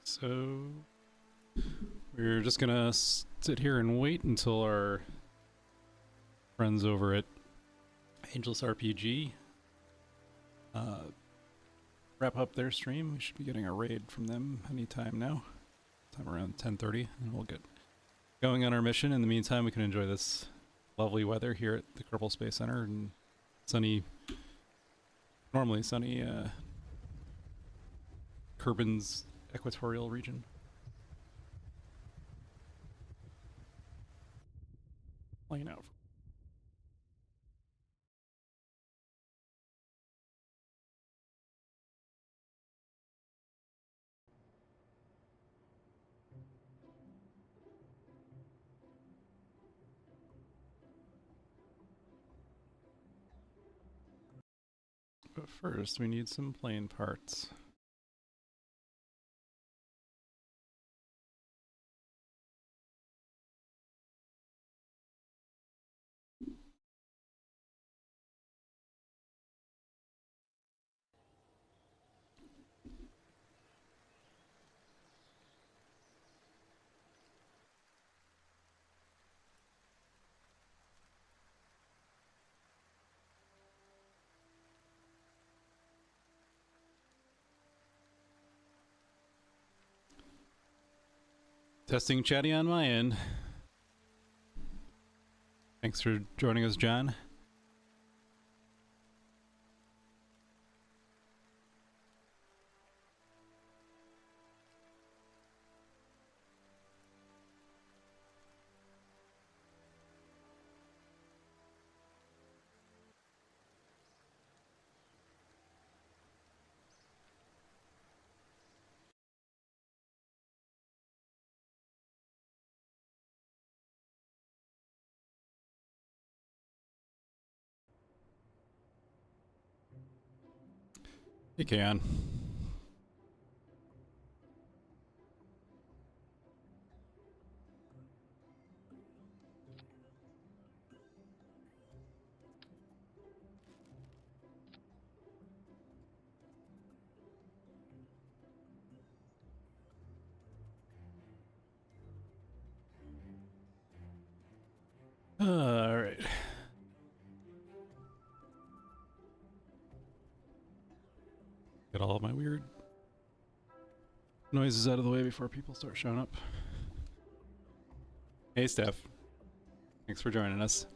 So we're just gonna sit here and wait until our friends over at Angel's RPG wrap up their stream. We should be getting a raid from them anytime now. Time around 10:30, and we'll get going on our mission. In the meantime, we can enjoy this lovely weather here at the Kerbal Space Center and sunny, normally sunny Kerbin's equatorial region. Playing out. But first, we need some plane parts. Testing chatty on my end. Thanks for joining us, John. Hey, Kaon. All right. Get all of my weird noises out of the way before people start showing up. Hey, Steph. Thanks for joining us.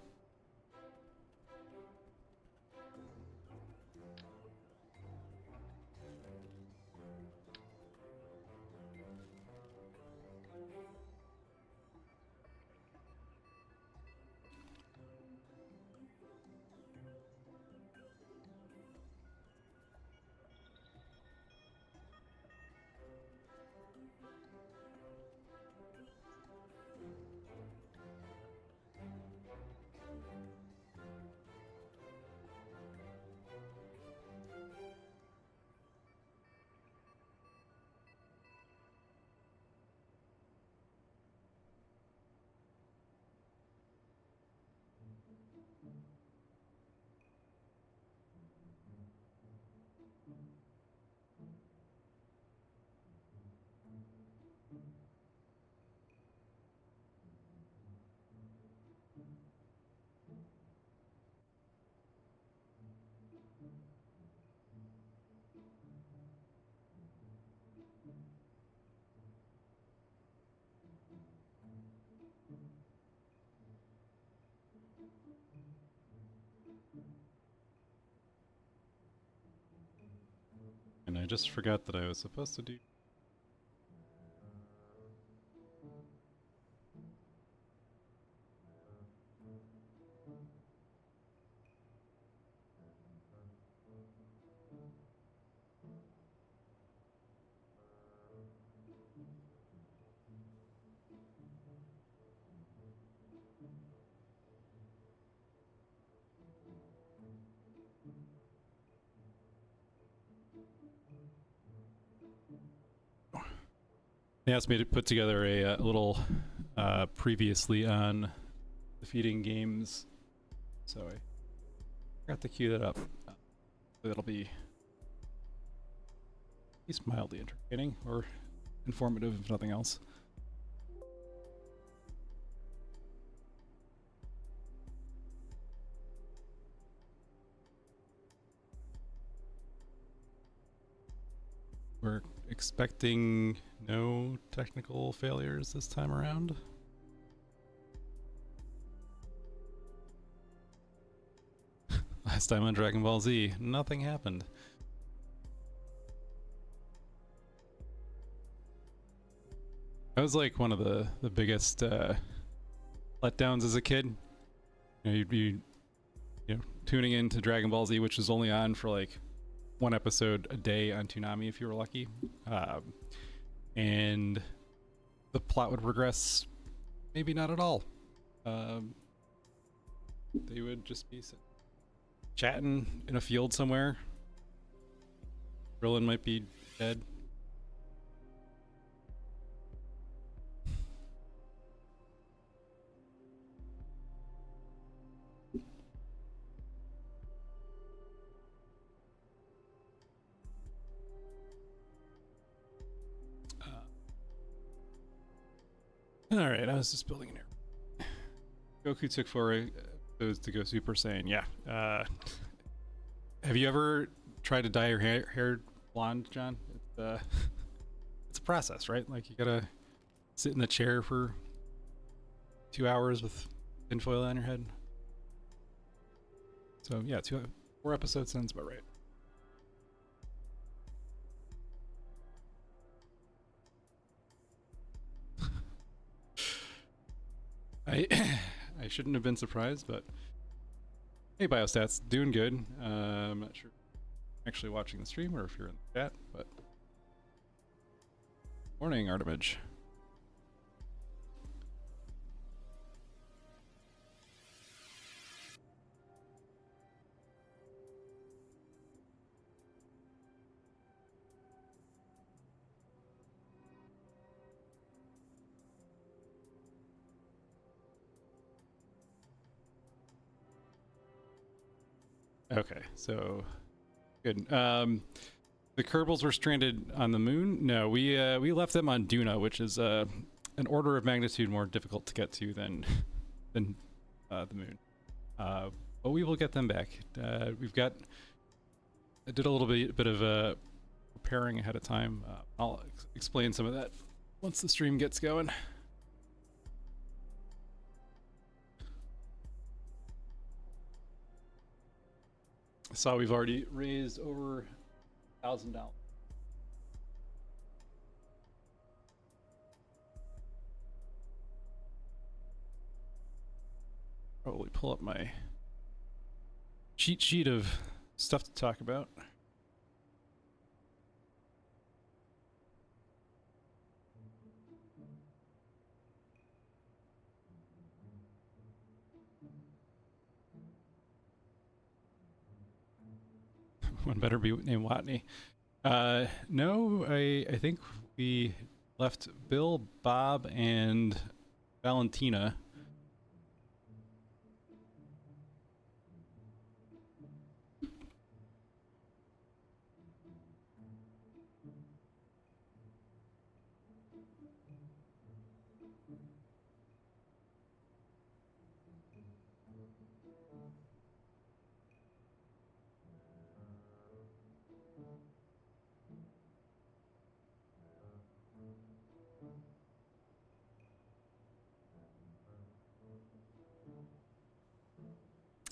And I just forgot that I was supposed to do... They asked me to put together a little previously on defeating games, so I forgot to cue that up. that'll be at least mildly entertaining or informative, if nothing else. We're expecting no technical failures this time around. Last time on Dragon Ball Z, nothing happened. That was like one of the biggest letdowns as a kid. You know, you'd be tuning into Dragon Ball Z, which was only on for like one episode a day on Toonami if you were lucky, and the plot would progress maybe not at all. They would just be chatting in a field somewhere. Krillin might be dead. Alright, I was just building an air. Goku took 4 episodes to go Super Saiyan. Yeah. Have you ever tried to dye your hair blonde, John? It's a process, right? Like, you gotta sit in the chair for 2 hours with tinfoil on your head. So yeah, 4 episodes sounds about right. I shouldn't have been surprised, but hey, Biostats, doing good. I'm not sure if you're actually watching the stream or if you're in the chat, but morning, Artemage. Okay, so good. The Kerbals were stranded on the moon. No, we left them on Duna, which is an order of magnitude more difficult to get to than the moon. But we will get them back. I did a little bit of preparing ahead of time. I'll explain some of that once the stream gets going. I saw we've already raised over $1,000. Probably pull up my cheat sheet of stuff to talk about. One better be named Watney. No, I think we left Bill, Bob, and Valentina.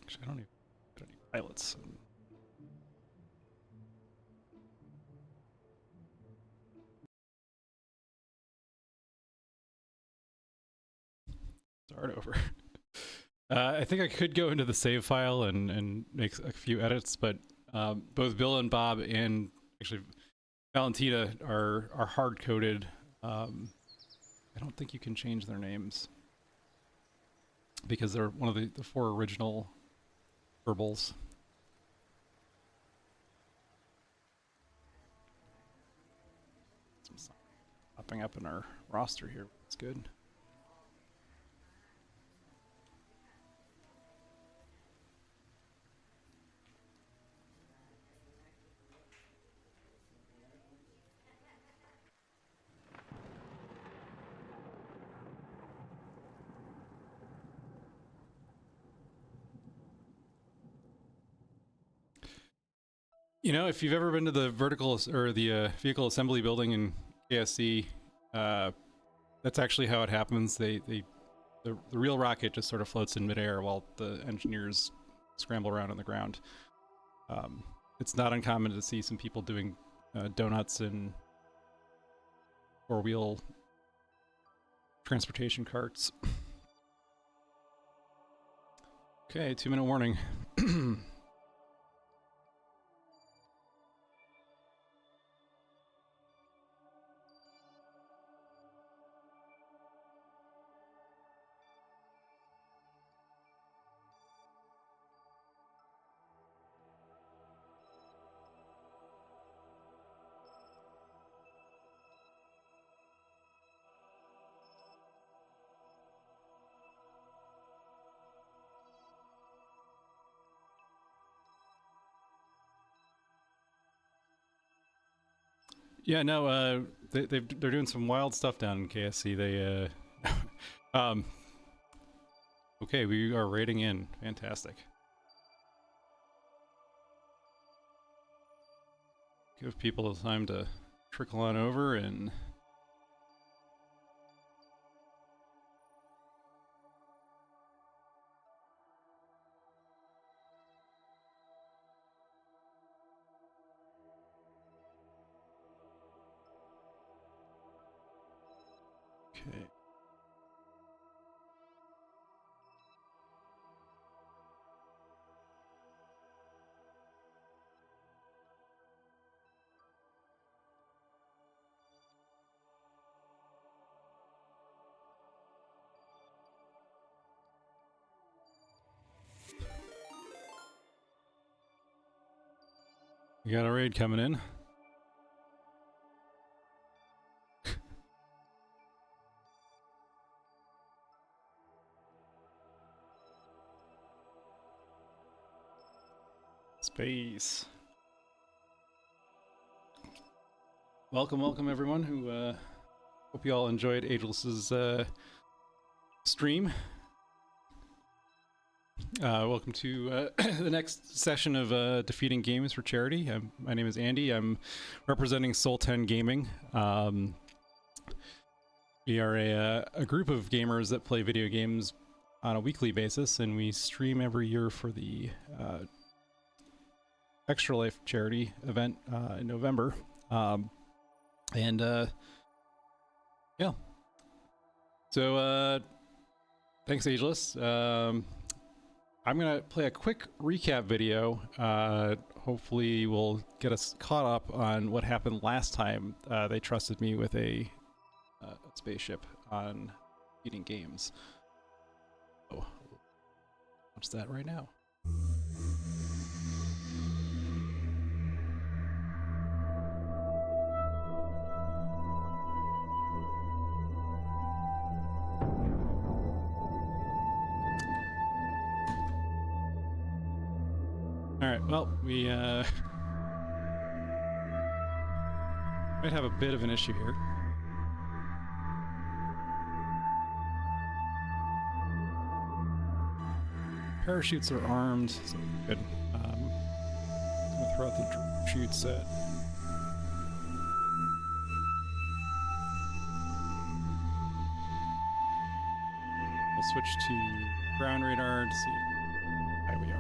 Actually, I don't even got any pilots. Start over. I think I could go into the save file and make a few edits, but both Bill and Bob and actually Valentina are hard-coded. I don't think you can change their names because they're one of the 4 original Kerbals. Some popping up in our roster here. That's good. You know, if you've ever been to the vehicle assembly building in KSC, that's actually how it happens. The real rocket just sort of floats in midair while the engineers scramble around on the ground. It's not uncommon to see some people doing donuts in four-wheel transportation carts. Okay, 2-minute warning. Yeah, no, they're doing some wild stuff down in KSC. They, okay, we are raiding in. Fantastic. Give people time to trickle on over and... Okay. We got a raid coming in. Space. Welcome everyone who hope you all enjoyed Ageless's stream. Welcome to the next session of Defeating Games for Charity. My name is Andy. I'm representing Sol10Gaming. We are a group of gamers that play video games on a weekly basis, and we stream every year for the Extra Life charity event in November. Yeah. So, thanks, Ageless. I'm going to play a quick recap video. Hopefully we'll get us caught up on what happened last time they trusted me with a spaceship on Defeating Games. So, watch that right now. Alright, well, we might have a bit of an issue here. Parachutes are armed, so good. I'm gonna throw out the parachute set. We'll switch to ground radar to see how we are.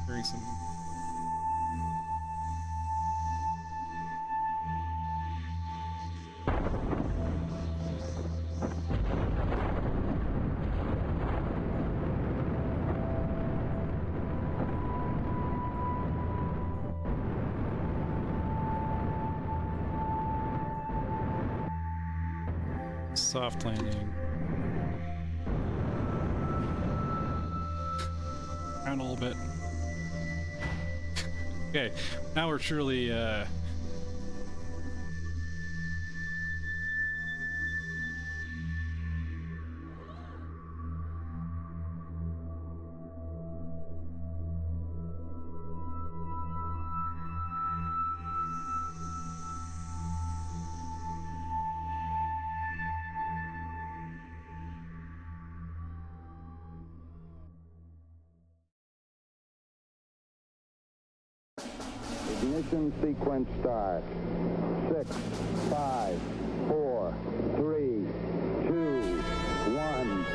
Hearing some soft landing. Around a little bit. Okay, now we're truly Ignition sequence start. 6, 5, 4, 3, 2, 1,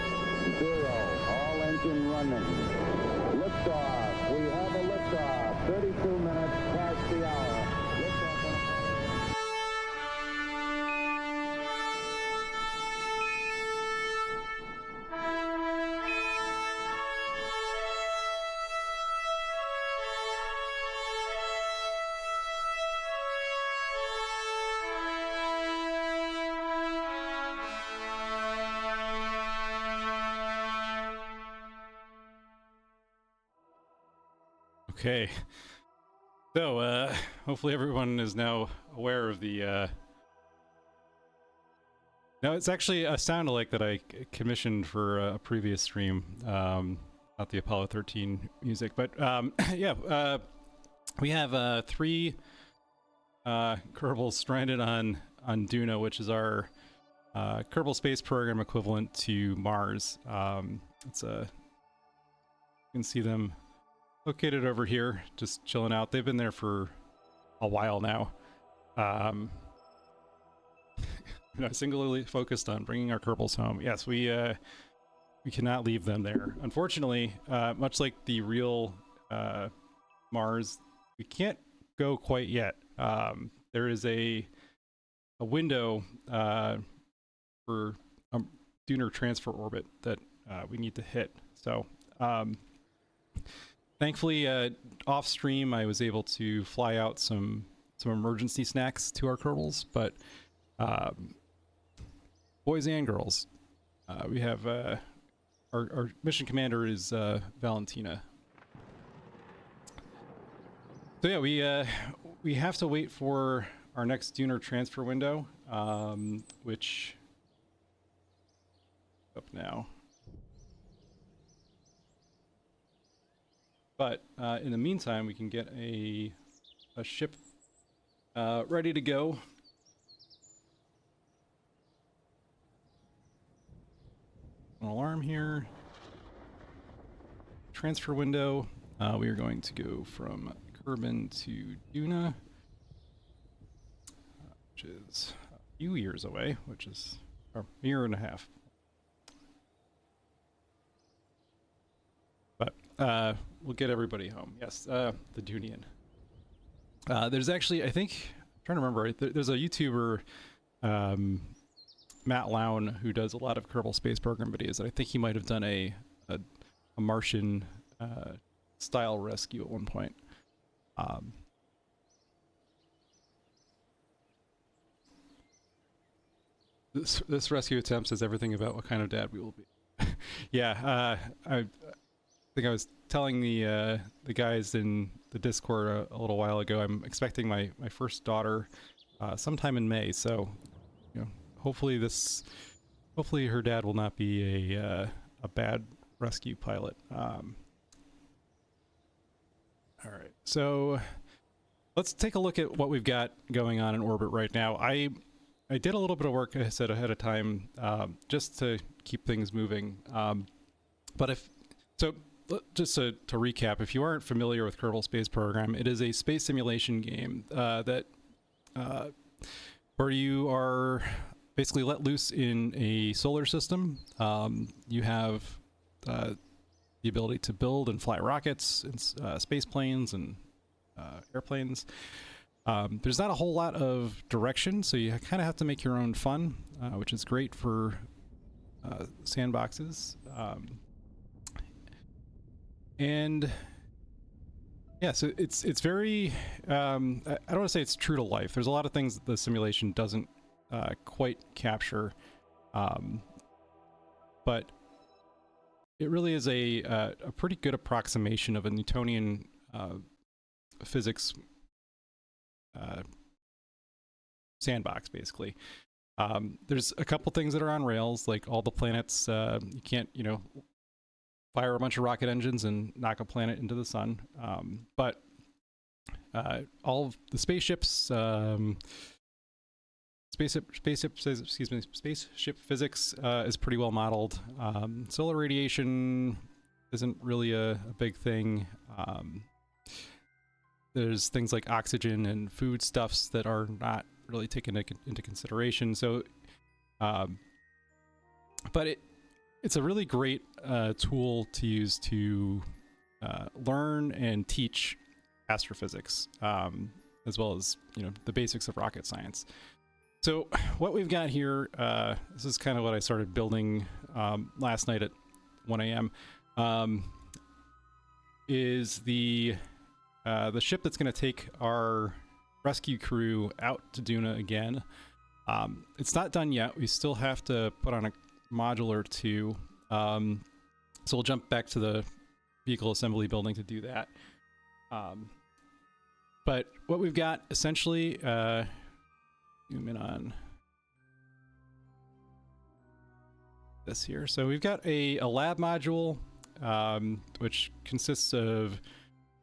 0. All engine running. Liftoff. We have a liftoff. 32 minutes past the hour. Okay, so hopefully everyone is now aware of the no, it's actually a sound alike that I commissioned for a previous stream, not the Apollo 13 music, but yeah, we have 3 Kerbals stranded on Duna, which is our Kerbal Space Program equivalent to Mars. It's you can see them located over here, just chilling out. They've been there for a while now. Singularly focused on bringing our Kerbals home. Yes, we cannot leave them there. Unfortunately, much like the real Mars, we can't go quite yet. There is a window for a lunar transfer orbit that we need to hit. So thankfully, off stream, I was able to fly out some emergency snacks to our Kerbals, but boys and girls, we have our mission commander is Valentina. So yeah, we have to wait for our next lunar transfer window, which up now. But in the meantime, we can get a ship ready to go. An alarm here. Transfer window. We are going to go from Kerbal to Duna, which is a few years away, which is a year and a half. But we'll get everybody home. Yes, the Dunian. There's actually, I think, I'm trying to remember, there's a YouTuber, Matt Lown, who does a lot of Kerbal Space Program videos, and I think he might have done a Martian style rescue at one point. This rescue attempt says everything about what kind of dad we will be. Yeah, I think I was telling the guys in the Discord a little while ago, I'm expecting my first daughter sometime in May, so you know, hopefully her dad will not be a bad rescue pilot. All right, so let's take a look at what we've got going on in orbit right now. I did a little bit of work, I said, ahead of time, just to keep things moving. Just to recap, if you aren't familiar with Kerbal Space Program, it is a space simulation game that where you are basically let loose in a solar system. You have the ability to build and fly rockets and space planes and airplanes. There's not a whole lot of direction, so you kind of have to make your own fun, which is great for sandboxes. And yeah, so it's very, I don't want to say it's true to life. There's a lot of things that the simulation doesn't quite capture, but it really is a pretty good approximation of a Newtonian physics sandbox, basically. There's a couple things that are on rails, like all the planets, you can't, fire a bunch of rocket engines and knock a planet into the sun. But all of the spaceship physics is pretty well modeled. Solar radiation isn't really a big thing. there's things like oxygen and foodstuffs that are not really taken into consideration. So, but it's a really great tool to use to learn and teach astrophysics, as well as the basics of rocket science. So what we've got here, this is kind of what I started building last night at 1 a.m. Is the ship that's going to take our rescue crew out to Duna again. It's not done yet. We still have to put on a module or two. So we'll jump back to the vehicle assembly building to do that. But what we've got essentially, zoom in on this here. So we've got a lab module, which consists of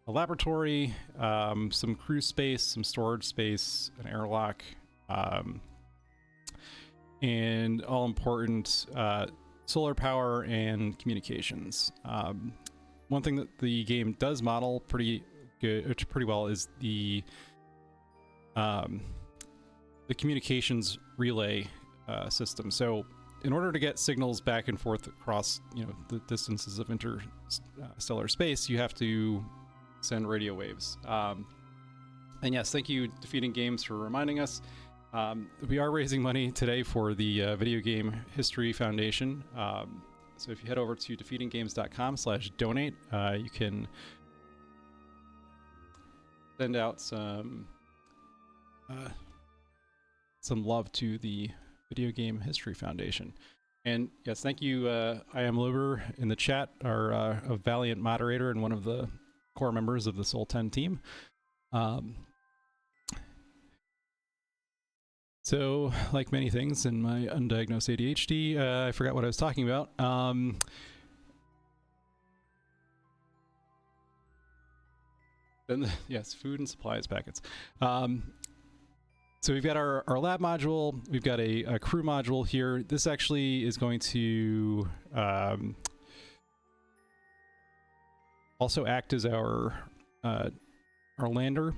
a laboratory, some crew space, some storage space, an airlock, and all important solar power and communications. One thing that the game does model pretty well is the communications relay system. So in order to get signals back and forth across the distances of interstellar space, you have to send radio waves. And yes, thank you, Defeating Games, for reminding us. We are raising money today for the Video Game History Foundation. So if you head over to defeatinggames.com/donate, you can send out some love to the Video Game History Foundation. And yes, thank you, I am Lober in the chat, our a valiant moderator and one of the core members of the Sol10 team. So, like many things in my undiagnosed ADHD, I forgot what I was talking about. Yes, food and supplies packets. So we've got our lab module. We've got a crew module here. This actually is going to also act as our lander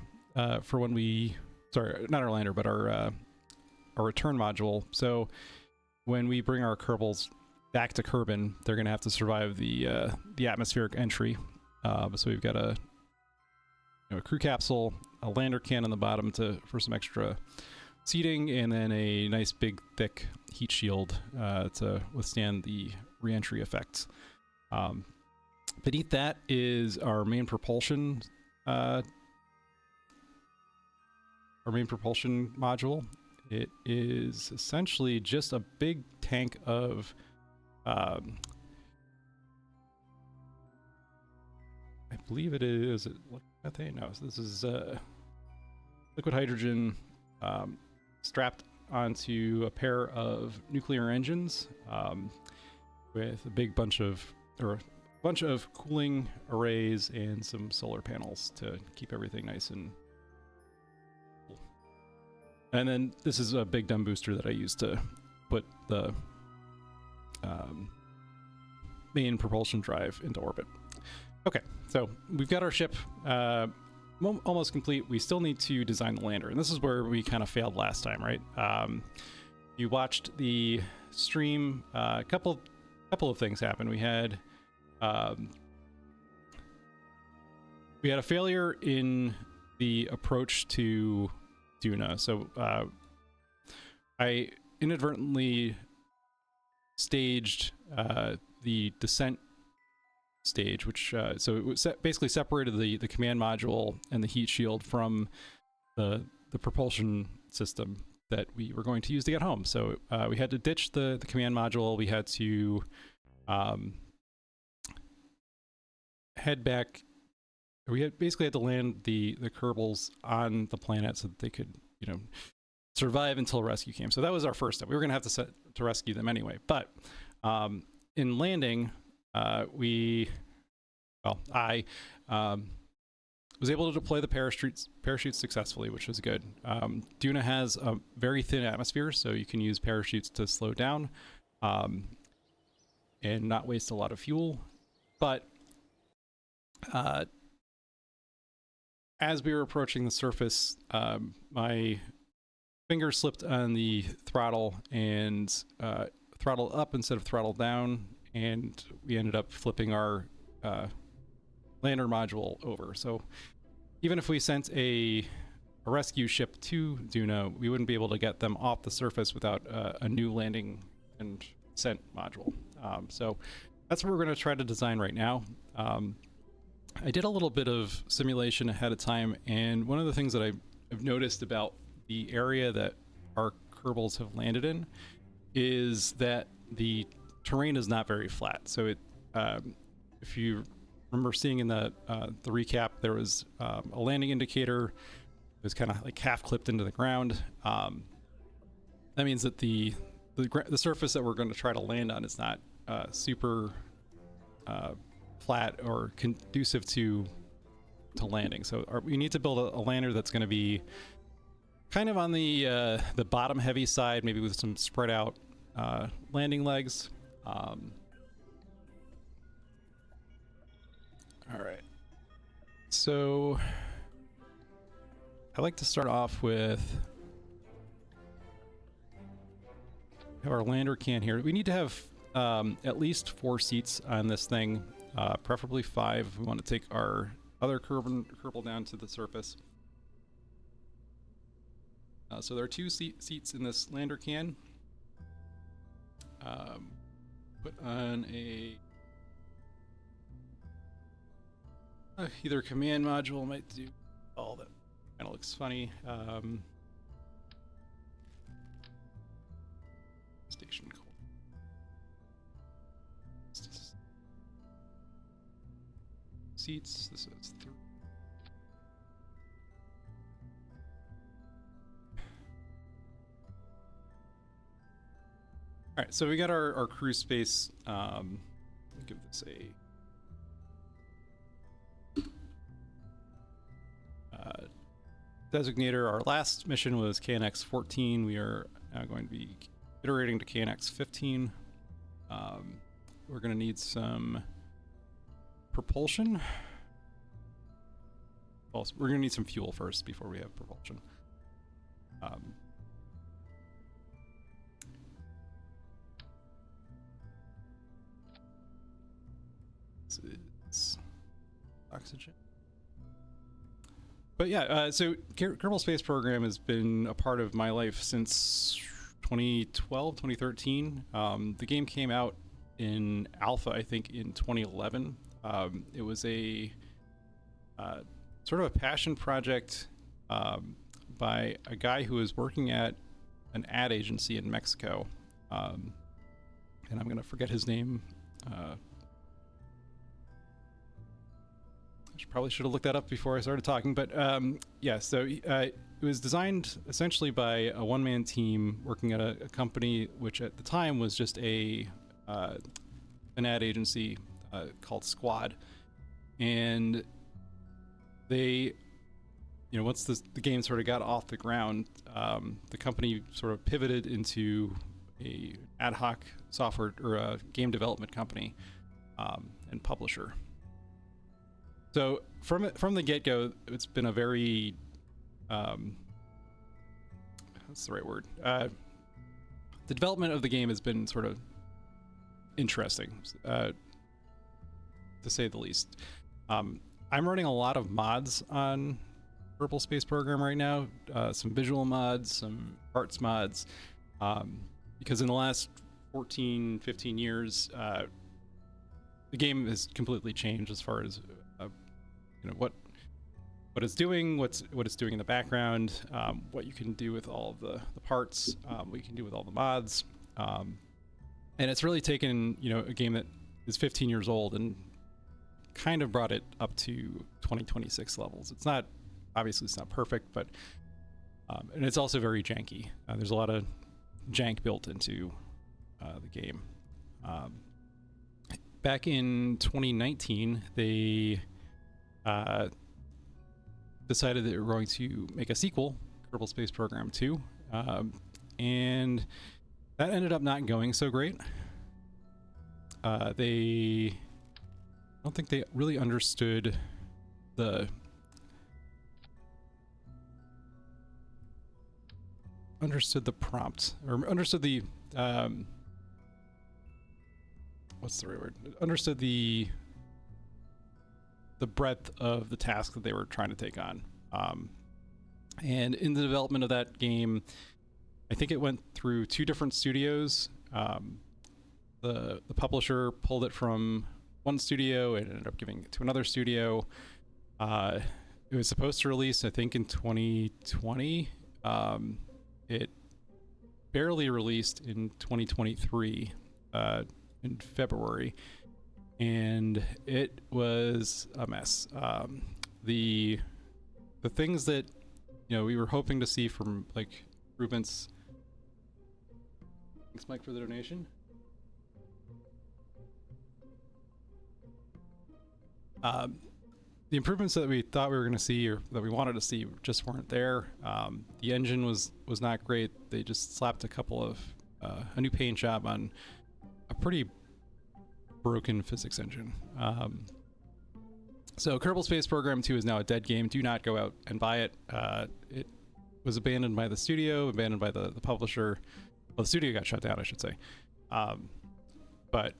for when we, sorry, not our lander, but our return module. So when we bring our Kerbals back to Kerbin, they're going to have to survive the atmospheric entry. So we've got a crew capsule, a lander can on the bottom for some extra seating, and then a nice big thick heat shield to withstand the re-entry effects. Beneath that is our main propulsion module. It is essentially just a big tank of I believe it is methane. No, so this is liquid hydrogen strapped onto a pair of nuclear engines with a bunch of cooling arrays and some solar panels to keep everything nice and cool. And then this is a big dumb booster that I use to put the main propulsion drive into orbit. Okay, so we've got our ship almost complete. We still need to design the lander, and this is where we kind of failed last time, right? You watched the stream. A couple of things happened. We had a failure in the approach to Duna. So I inadvertently staged the descent stage, which so it was basically separated the command module and the heat shield from the propulsion system that we were going to use to get home. So we had to ditch the command module. We had to head back. We basically had to land the Kerbals on the planet so that they could survive until rescue came. So that was our first step. We were going to have to rescue them anyway. But in landing, I was able to deploy the parachutes successfully, which was good. Duna has a very thin atmosphere, so you can use parachutes to slow down and not waste a lot of fuel. But as we were approaching the surface, my finger slipped on the throttle and throttle up instead of throttle down, and we ended up flipping our lander module over. So even if we sent a rescue ship to Duna, we wouldn't be able to get them off the surface without a new landing and descent module. So that's what we're going to try to design right now. I did a little bit of simulation ahead of time, and one of the things that I've noticed about the area that our Kerbals have landed in is that the terrain is not very flat. So it, if you remember seeing in the recap, there was a landing indicator. It was kind of like half clipped into the ground. That means that the surface that we're going to try to land on is not super flat or conducive to landing. So we need to build a lander that's going to be kind of on the bottom heavy side, maybe with some spread out landing legs. All right. So I like to start off with our lander can here. We need to have at least 4 seats on this thing, preferably 5 if we want to take our other Kerbal down to the surface. So there are 2 seats in this lander can. Put on either command module might do all that. Kind of looks funny. Station code. Seats. This is 3. All right, so we got our crew space. Give this a designator. Our last mission was KNX 14. We are now going to be iterating to KNX 15. We're going to need some propulsion. Well, we're going to need some fuel first before we have propulsion. It's oxygen. But yeah, so Kerbal Space Program has been a part of my life since 2012, 2013. The game came out in alpha, I think, in 2011. It was a sort of a passion project by a guy who was working at an ad agency in Mexico. And I'm going to forget his name. Probably should have looked that up before I started talking, but yeah, so it was designed essentially by a one-man team working at a company which at the time was just an ad agency called Squad. And they, once the game sort of got off the ground, the company sort of pivoted into a ad hoc software or a game development company and publisher. So from the get-go, it's been a very what's the right word? The development of the game has been sort of interesting, to say the least. I'm running a lot of mods on Kerbal Space Program right now, some visual mods, some parts mods, because in the last 14, 15 years, the game has completely changed as far as what it's doing, what it's doing in the background, what you can do with all of the parts, what you can do with all the mods, and it's really taken a game that is 15 years old and kind of brought it up to 2026 levels. It's not perfect, but and it's also very janky. There's a lot of jank built into the game. Back in 2019, they decided that they were going to make a sequel, Kerbal Space Program 2, and that ended up not going so great. I don't think they really understood the understood the prompt, or understood the what's the right word? Understood the breadth of the task that they were trying to take on. And in the development of that game, I think it went through 2 different studios. The publisher pulled it from one studio and ended up giving it to another studio. It was supposed to release, I think, in 2020. It barely released in 2023, in February, and it was a mess. The things that we were hoping to see from like improvements. Thanks, Mike, for the donation. The improvements that we thought we were going to see, or that we wanted to see, just weren't there. The engine was not great. They just slapped a new paint job on a pretty broken physics engine. So Kerbal Space Program 2 is now a dead game. Do not go out and buy it. It was abandoned by the studio, abandoned by the publisher. Well, the studio got shut down, I should say. But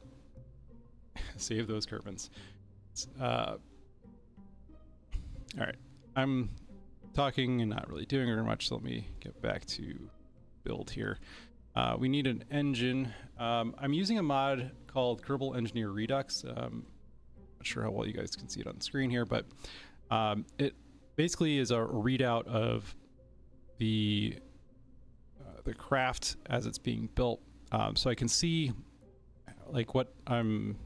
save those Kerbins. All right, I'm talking and not really doing very much, so let me get back to build here. We need an engine. I'm using a mod called Kerbal Engineer Redux. Not sure how well you guys can see it on the screen here, but it basically is a readout of the craft as it's being built, so I can see like what I'm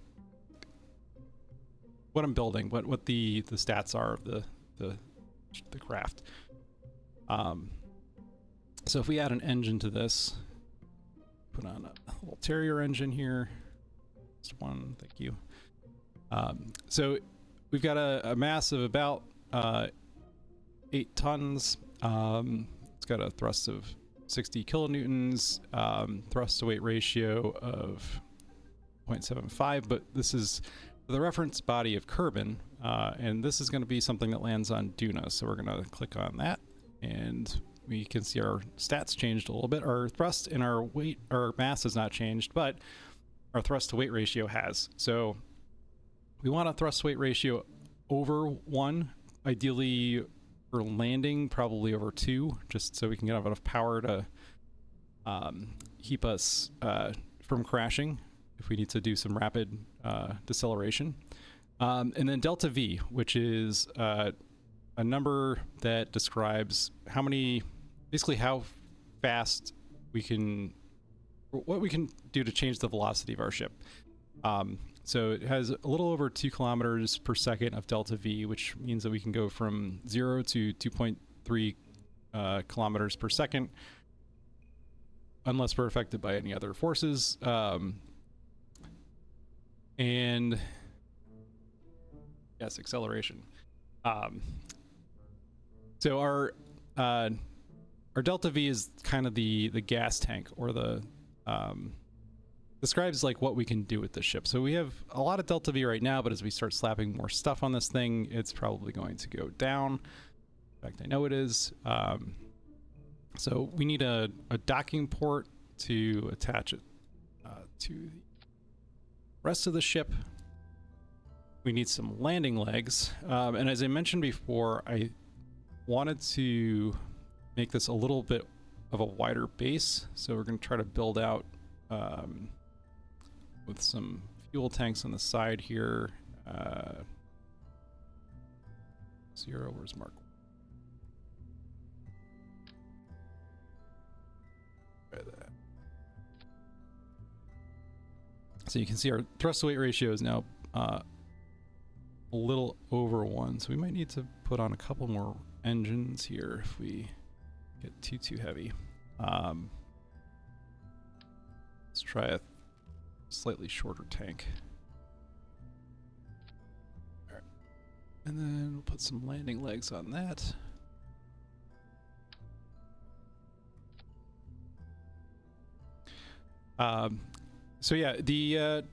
building, what the stats are of the craft. So if we add an engine to this, put on a little Terrier engine here, just one, thank you. So we've got a mass of about 8 tons. It's got a thrust of 60 kilonewtons, thrust to weight ratio of 0.75, but this is the reference body of Kerbin, and this is going to be something that lands on Duna. So we're going to click on that, and we can see our stats changed a little bit. Our thrust and our weight, our mass has not changed, but our thrust to weight ratio has. So we want a thrust to weight ratio over 1, ideally for landing, probably over 2, just so we can get enough power to keep us from crashing if we need to do some rapid deceleration. And then delta V, which is a number that describes basically how fast what we can do to change the velocity of our ship. So it has a little over 2 kilometers per second of delta V, which means that we can go from 0 to 2.3 kilometers per second, unless we're affected by any other forces. And yes, acceleration. So our delta V is kind of the gas tank, or the describes like what we can do with the ship. So we have a lot of delta V right now, but as we start slapping more stuff on this thing, it's probably going to go down. In fact, I know it is. So we need a docking port to attach it to the rest of the ship. We need some landing legs, and as I mentioned before, I wanted to make this a little bit of a wider base, so we're going to try to build out with some fuel tanks on the side here. 0, where's Mark? Try that. So you can see our thrust to weight ratio is now a little over 1, so we might need to put on a couple more engines here if we get too heavy. Let's try a slightly shorter tank. All right, and then we'll put some landing legs on that. So yeah, the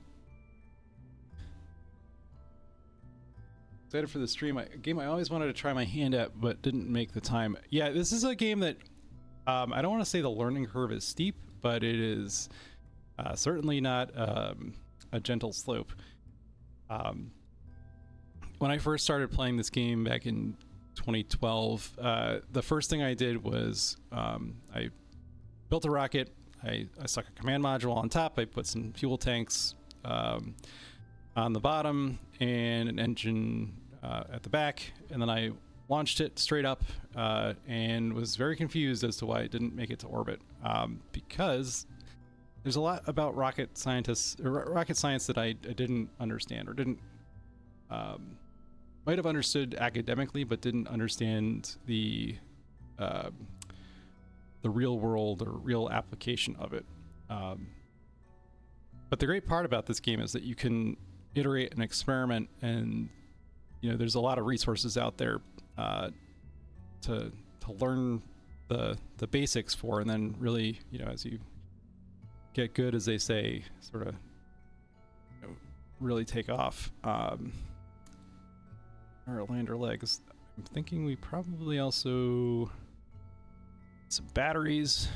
excited for the stream. A game I always wanted to try my hand at, but didn't make the time. Yeah, this is a game that I don't want to say the learning curve is steep, but it is certainly not a gentle slope. When I first started playing this game back in 2012, the first thing I did was I built a rocket. I stuck a command module on top. I put some fuel tanks on the bottom and an engine at the back, and then I launched it straight up and was very confused as to why it didn't make it to orbit, because there's a lot about rocket science that I didn't understand, or didn't might have understood academically, but didn't understand the real world or real application of it. But the great part about this game is that you can iterate and experiment, and there's a lot of resources out there to learn the basics for, and then really, as you get good, as they say, sort of really take off. Our lander legs. I'm thinking we probably also some batteries.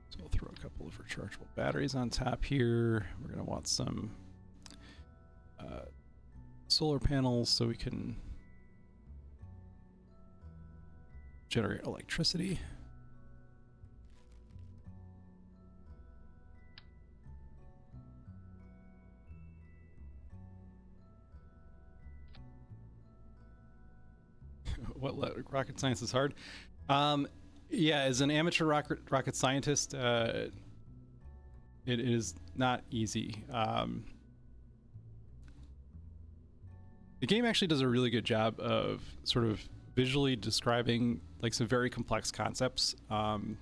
So we'll throw a couple of rechargeable batteries on top here. We're gonna want some solar panels so we can generate electricity. What rocket science is hard? Yeah, as an amateur rocket scientist, it is not easy. The game actually does a really good job of sort of visually describing like some very complex concepts. And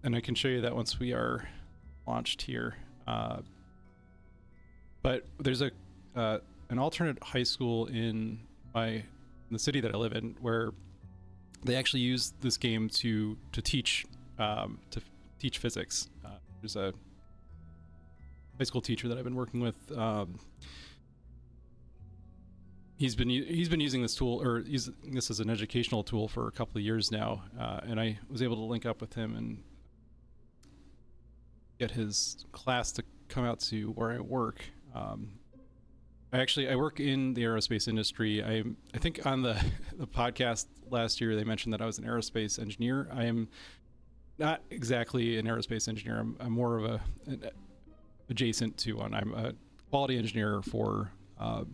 I can show you that once we are launched here. But there's an alternate high school in the city that I live in, where they actually use this game to teach physics. There's a high school teacher that I've been working with. He's been using this tool, or using this as an educational tool, for a couple of years now, and I was able to link up with him and get his class to come out to where I work. I work in the aerospace industry. I think on the podcast last year they mentioned that I was an aerospace engineer. I am not exactly an aerospace engineer. I'm more of an adjacent to one. I'm a quality engineer for an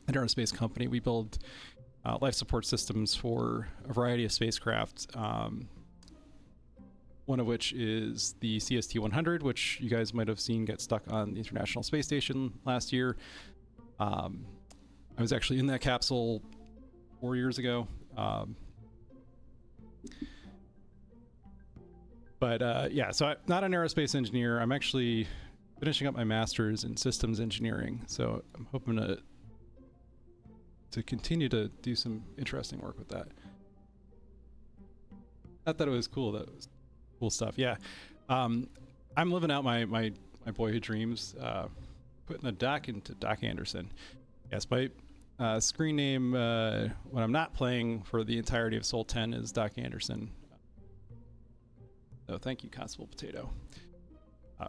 aerospace company. We build life support systems for a variety of spacecraft. One of which is the CST-100, which you guys might have seen get stuck on the International Space Station last year. I was actually in that capsule 4 years ago. Yeah, so I'm not an aerospace engineer. I'm actually finishing up my master's in systems engineering, so I'm hoping to continue to do some interesting work with that. I thought it was cool. That was cool stuff. Yeah. I'm living out my boyhood dreams, putting the dock into Doc Anderson. Yes, my screen name when I'm not playing for the entirety of Sol 10 is Doc Anderson. So thank you, Constable Potato.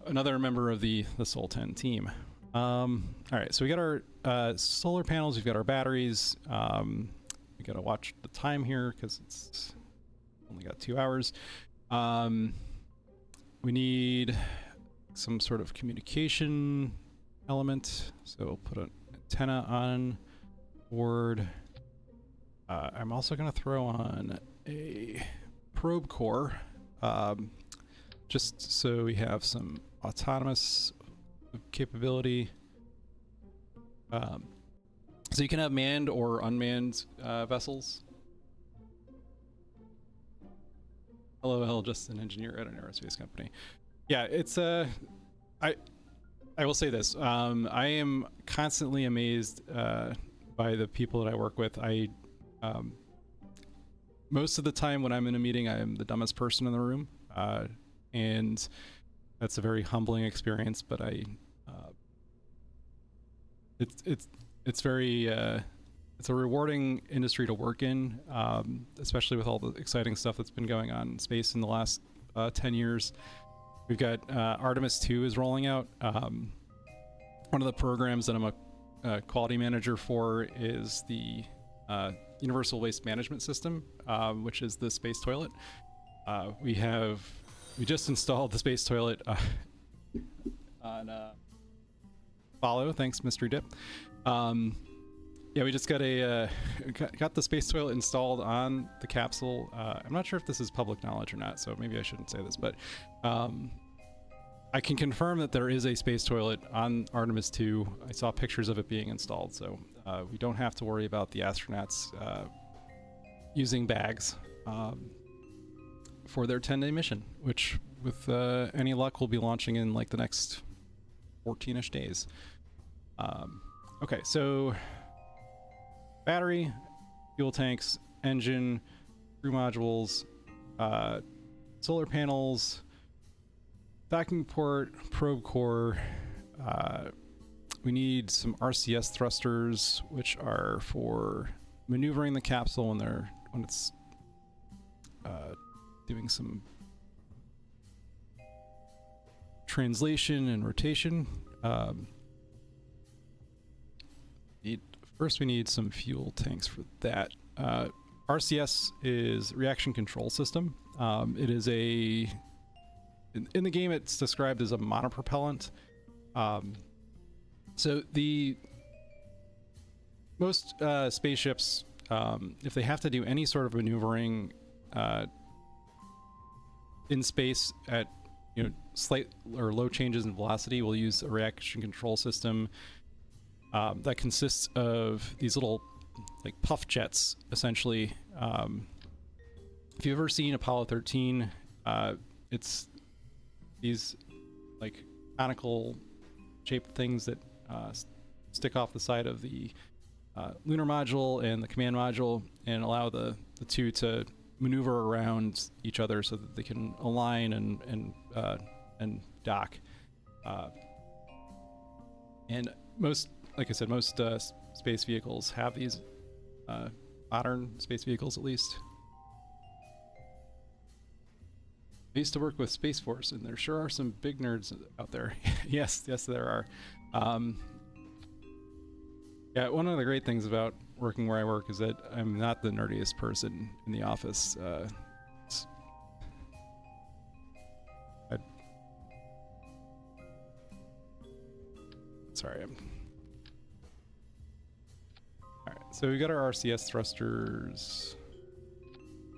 Another member of the Sol 10 team. All right, so we got our solar panels, we've got our batteries. We got to watch the time here because it's only got 2 hours. We need some sort of communication element, so we'll put an antenna on board. I'm also going to throw on a probe core, just so we have some autonomous capability. So you can have manned or unmanned vessels. Hello, just an engineer at an aerospace company. Yeah, it's I will say this. I am constantly amazed by the people that I work with. Most of the time when I'm in a meeting, I am the dumbest person in the room, and that's a very humbling experience. But it's it's very it's a rewarding industry to work in, especially with all the exciting stuff that's been going on in space in the last 10 years. We've got Artemis 2 is rolling out. One of the programs that I'm a quality manager for is the Universal Waste Management System, which is the space toilet. We just installed the space toilet on Follow. Thanks, Mystery Dip. Yeah, we just got got the space toilet installed on the capsule. I'm not sure if this is public knowledge or not, so maybe I shouldn't say this, but I can confirm that there is a space toilet on Artemis 2. I saw pictures of it being installed, so we don't have to worry about the astronauts using bags for their 10-day mission, which with any luck will be launching in like the next 14-ish days. Okay, so battery, fuel tanks, engine, crew modules, solar panels, vacuum port, probe core. We need some RCS thrusters, which are for maneuvering the capsule when it's doing some translation and rotation. First we need some fuel tanks for that. RCS is reaction control system. It is in the game it's described as a monopropellant. So most spaceships, if they have to do any sort of maneuvering in space at slight or low changes in velocity, will use a reaction control system that consists of these little like puff jets, essentially. If you've ever seen Apollo 13, it's these like conical shaped things that stick off the side of the lunar module and the command module and allow the two to maneuver around each other so that they can align and dock. And most, like I said, most space vehicles have these, modern space vehicles at least. I used to work with Space Force, and there sure are some big nerds out there. yes, there are. Yeah, one of the great things about working where I work is that I'm not the nerdiest person in the office. Sorry, Alright, so we got our RCS thrusters.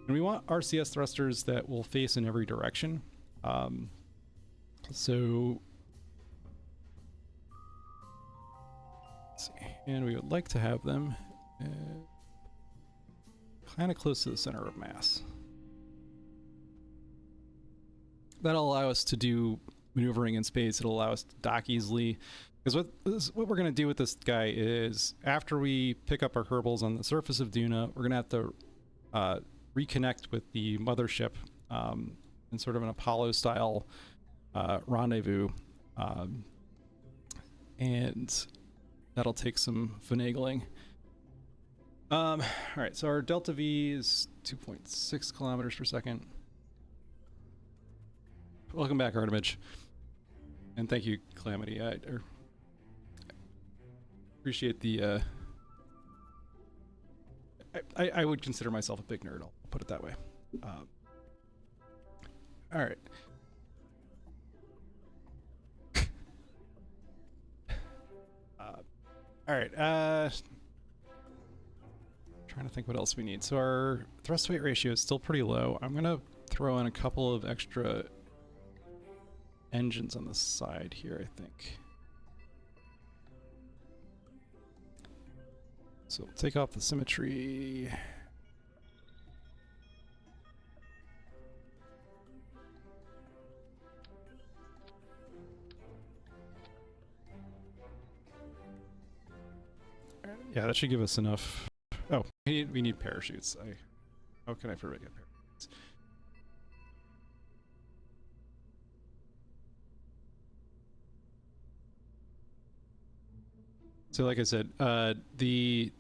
And we want RCS thrusters that will face in every direction. So let's see. And we would like to have them kind of close to the center of mass. That'll allow us to do maneuvering in space. It'll allow us to dock easily. Because what we're going to do with this guy is, after we pick up our Kerbals on the surface of Duna, we're going to have to reconnect with the mothership in sort of an Apollo-style rendezvous. And that'll take some finagling. All right, so our delta V is 2.6 kilometers per second. Welcome back, Artemage. And thank you, Calamity. I appreciate the... I would consider myself a big nerd, I'll put it that way. All right. All right, trying to think what else we need. So our thrust weight ratio is still pretty low. I'm gonna throw in a couple of extra engines on the side here, I think. So we'll take off the symmetry. Yeah, that should give us enough. Oh, we need parachutes. How can I forget parachutes? So like I said, the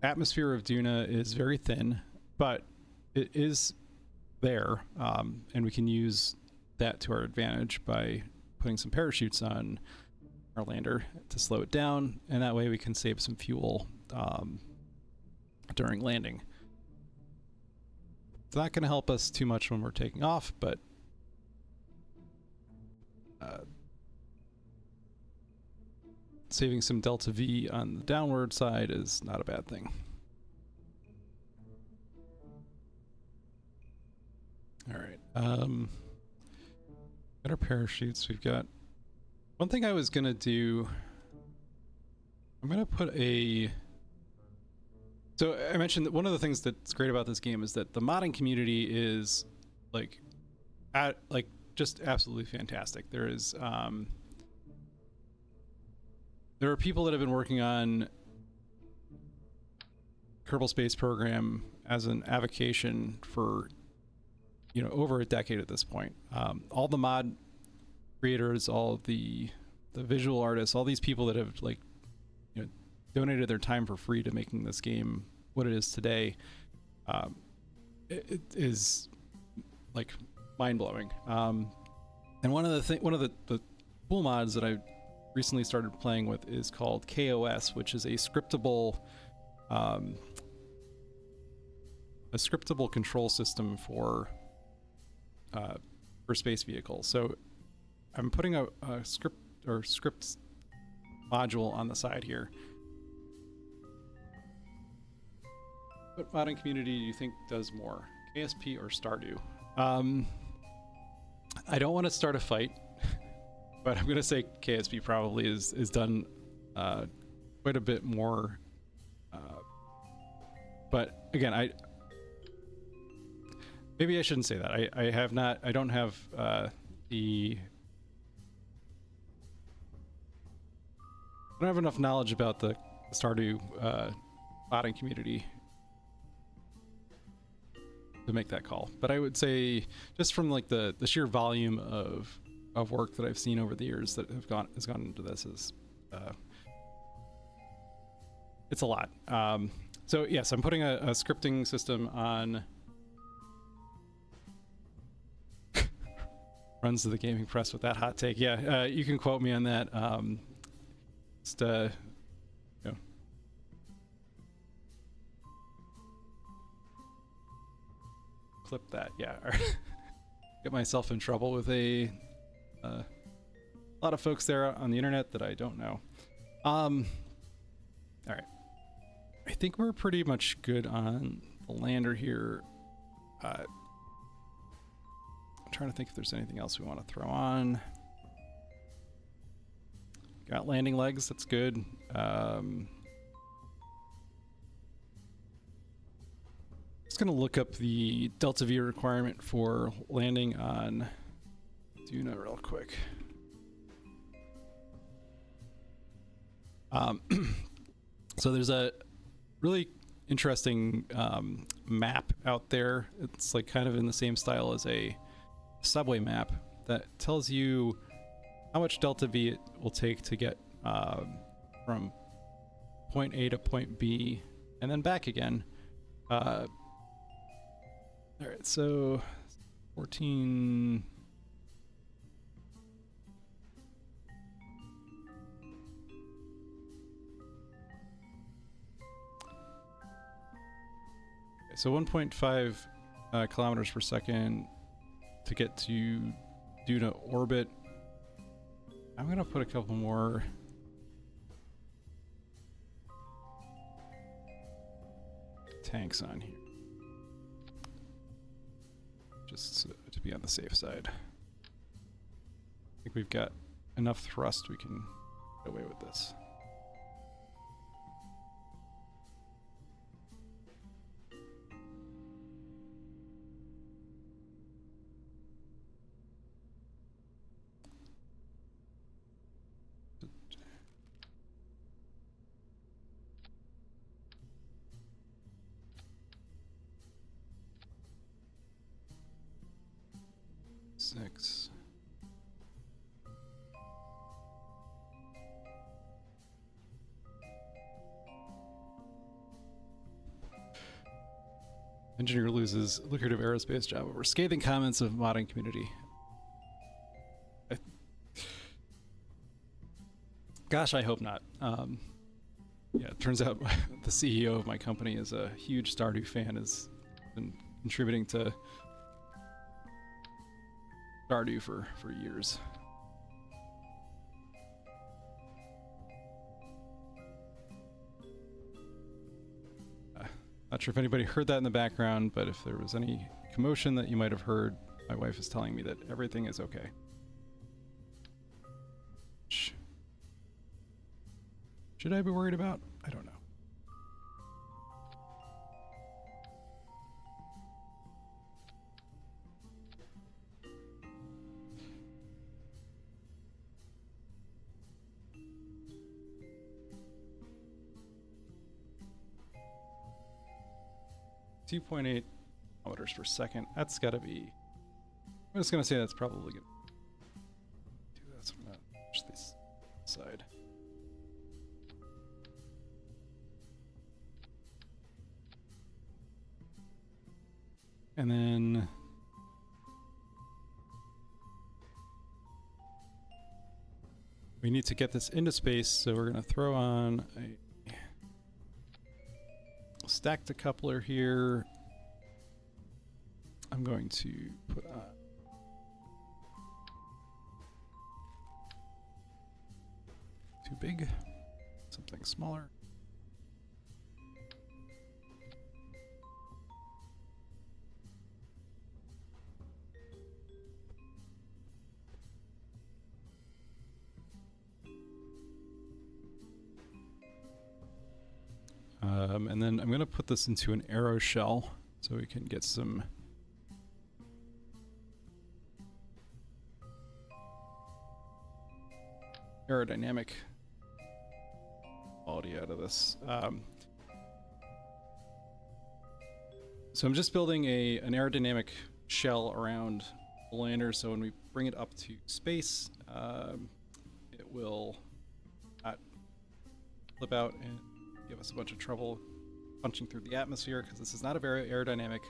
atmosphere of Duna is very thin, but it is there, and we can use that to our advantage by putting some parachutes on our lander to slow it down, and that way we can save some fuel during landing. It's not going to help us too much when we're taking off, but saving some delta V on the downward side is not a bad thing. All right. Got our parachutes. We've got one thing I was gonna do. I'm gonna put a. So I mentioned that one of the things that's great about this game is that the modding community is like, just absolutely fantastic. There is there are people that have been working on Kerbal Space Program as an avocation for over a decade at this point. All the mod creators, all the visual artists, all these people that have donated their time for free to making this game what it is today, it is like mind-blowing. And one of the cool mods that I recently started playing with is called KOS, which is a scriptable control system for space vehicles. So I'm putting a script module on the side here. What modding community do you think does more, KSP or Stardew? I don't want to start a fight, but I'm gonna say KSP probably is done quite a bit more. But again, maybe I shouldn't say that. I don't have I don't have enough knowledge about the Stardew modding community to make that call. But I would say, just from like the sheer volume of work that I've seen over the years that has gone into this, is it's a lot. So yes, I'm putting a scripting system on. Runs to the gaming press with that hot take. Yeah, you can quote me on that. Just clip that. Yeah, get myself in trouble with a lot of folks there on the internet that I don't know. All right, I think we're pretty much good on the lander here. Trying to think if there's anything else we want to throw on. Got landing legs, that's good. Just gonna look up the delta V requirement for landing on Duna real quick. So there's a really interesting map out there. It's like kind of in the same style as a subway map that tells you how much delta V it will take to get from point A to point B and then back again. All right, so 14. Okay, so 1.5 kilometers per second to get to Duna orbit. I'm gonna put a couple more tanks on here, just to be on the safe side. I think we've got enough thrust we can get away with this. Engineer loses lucrative aerospace job over scathing comments of modding community. Gosh, I hope not. Yeah, it turns out the CEO of my company is a huge Stardew fan, has been contributing to Stardew for years. Not sure if anybody heard that in the background, but if there was any commotion that you might have heard, my wife is telling me that everything is okay. Should I be worried about? I don't know. .8 kilometers per second. That's gotta be. I'm just gonna say that's probably gonna do that. So I'm gonna push this side. And then we need to get this into space, so we're gonna throw on a stack decoupler here. I'm going to put on too big, something smaller. And then I'm going to put this into an arrow shell so we can get some aerodynamic quality out of this. So I'm just building an aerodynamic shell around the lander, so when we bring it up to space, it will not flip out and give us a bunch of trouble punching through the atmosphere, because this is not a very aerodynamic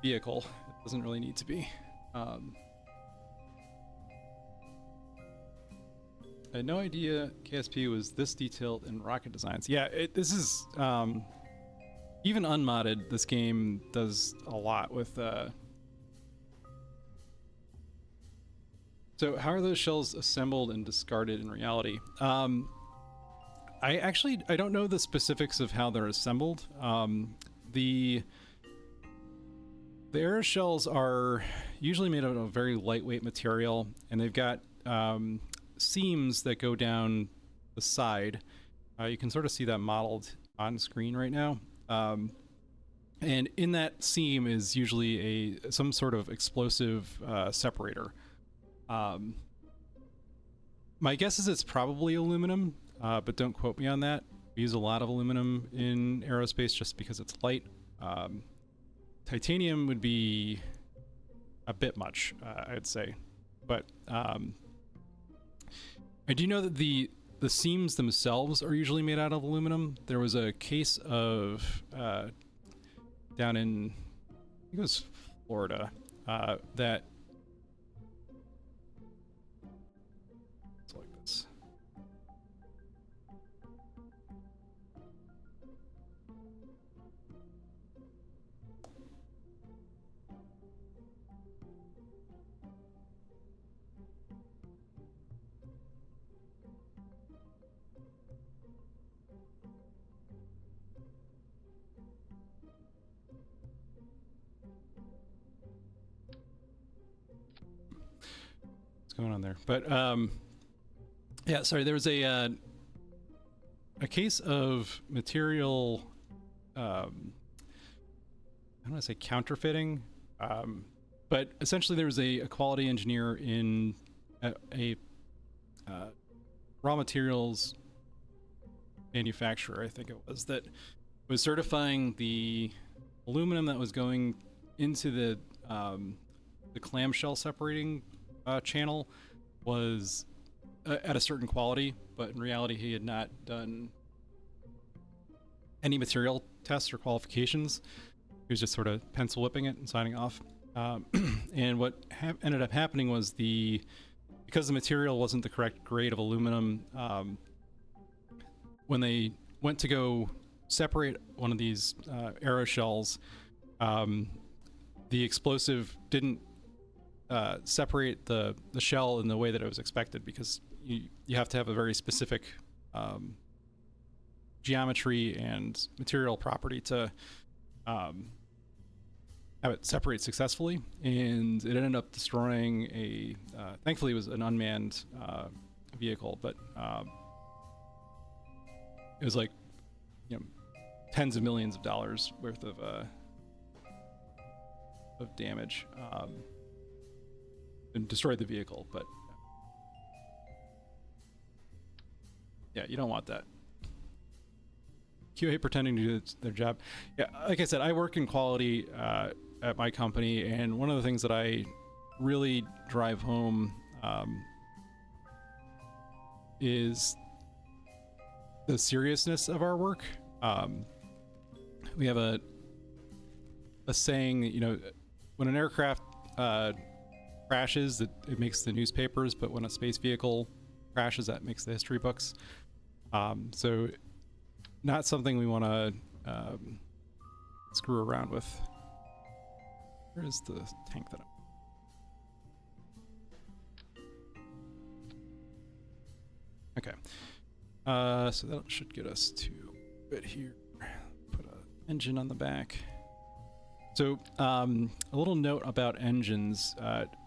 vehicle. It doesn't really need to be. I had no idea KSP was this detailed in rocket designs. Yeah, this is even unmodded. This game does a lot with. So how are those shells assembled and discarded in reality? I don't know the specifics of how they're assembled. The air shells are usually made out of a very lightweight material, and they've got seams that go down the side. You can sort of see that modeled on screen right now. And in that seam is usually some sort of explosive separator. My guess is it's probably aluminum, but don't quote me on that. We use a lot of aluminum in aerospace just because it's light. Titanium would be a bit much, I'd say. But I do know that the seams themselves are usually made out of aluminum. There was a case of down in, I think it was Florida, that it's like this. Going on there, but yeah, sorry, there was a case of material, I don't want to say counterfeiting, but essentially there was a quality engineer in a raw materials manufacturer, I think it was, that was certifying the aluminum that was going into the clamshell separating channel was at a certain quality, but in reality he had not any material tests or qualifications. He was just sort of pencil whipping it and signing off. And what ended up happening was because the material wasn't the correct grade of aluminum, when they went to go separate one of these aeroshells, the explosive didn't separate the shell in the way that it was expected, because you have to have a very specific geometry and material property to have it separate successfully, and it ended up destroying a thankfully it was an unmanned vehicle, but it was like, you know, tens of millions of dollars worth of damage, and destroyed the vehicle. But yeah, you don't want that. QA pretending to do their job. Yeah, like I said, I work in quality at my company, and one of the things that I really drive home is the seriousness of our work. We have a saying, you know, when an aircraft crashes, it makes the newspapers, but when a space vehicle crashes, that makes the history books. So not something we want to screw around with. Where is the tank that okay. So that should get us to a bit here. Put an engine on the back. So a little note about engines.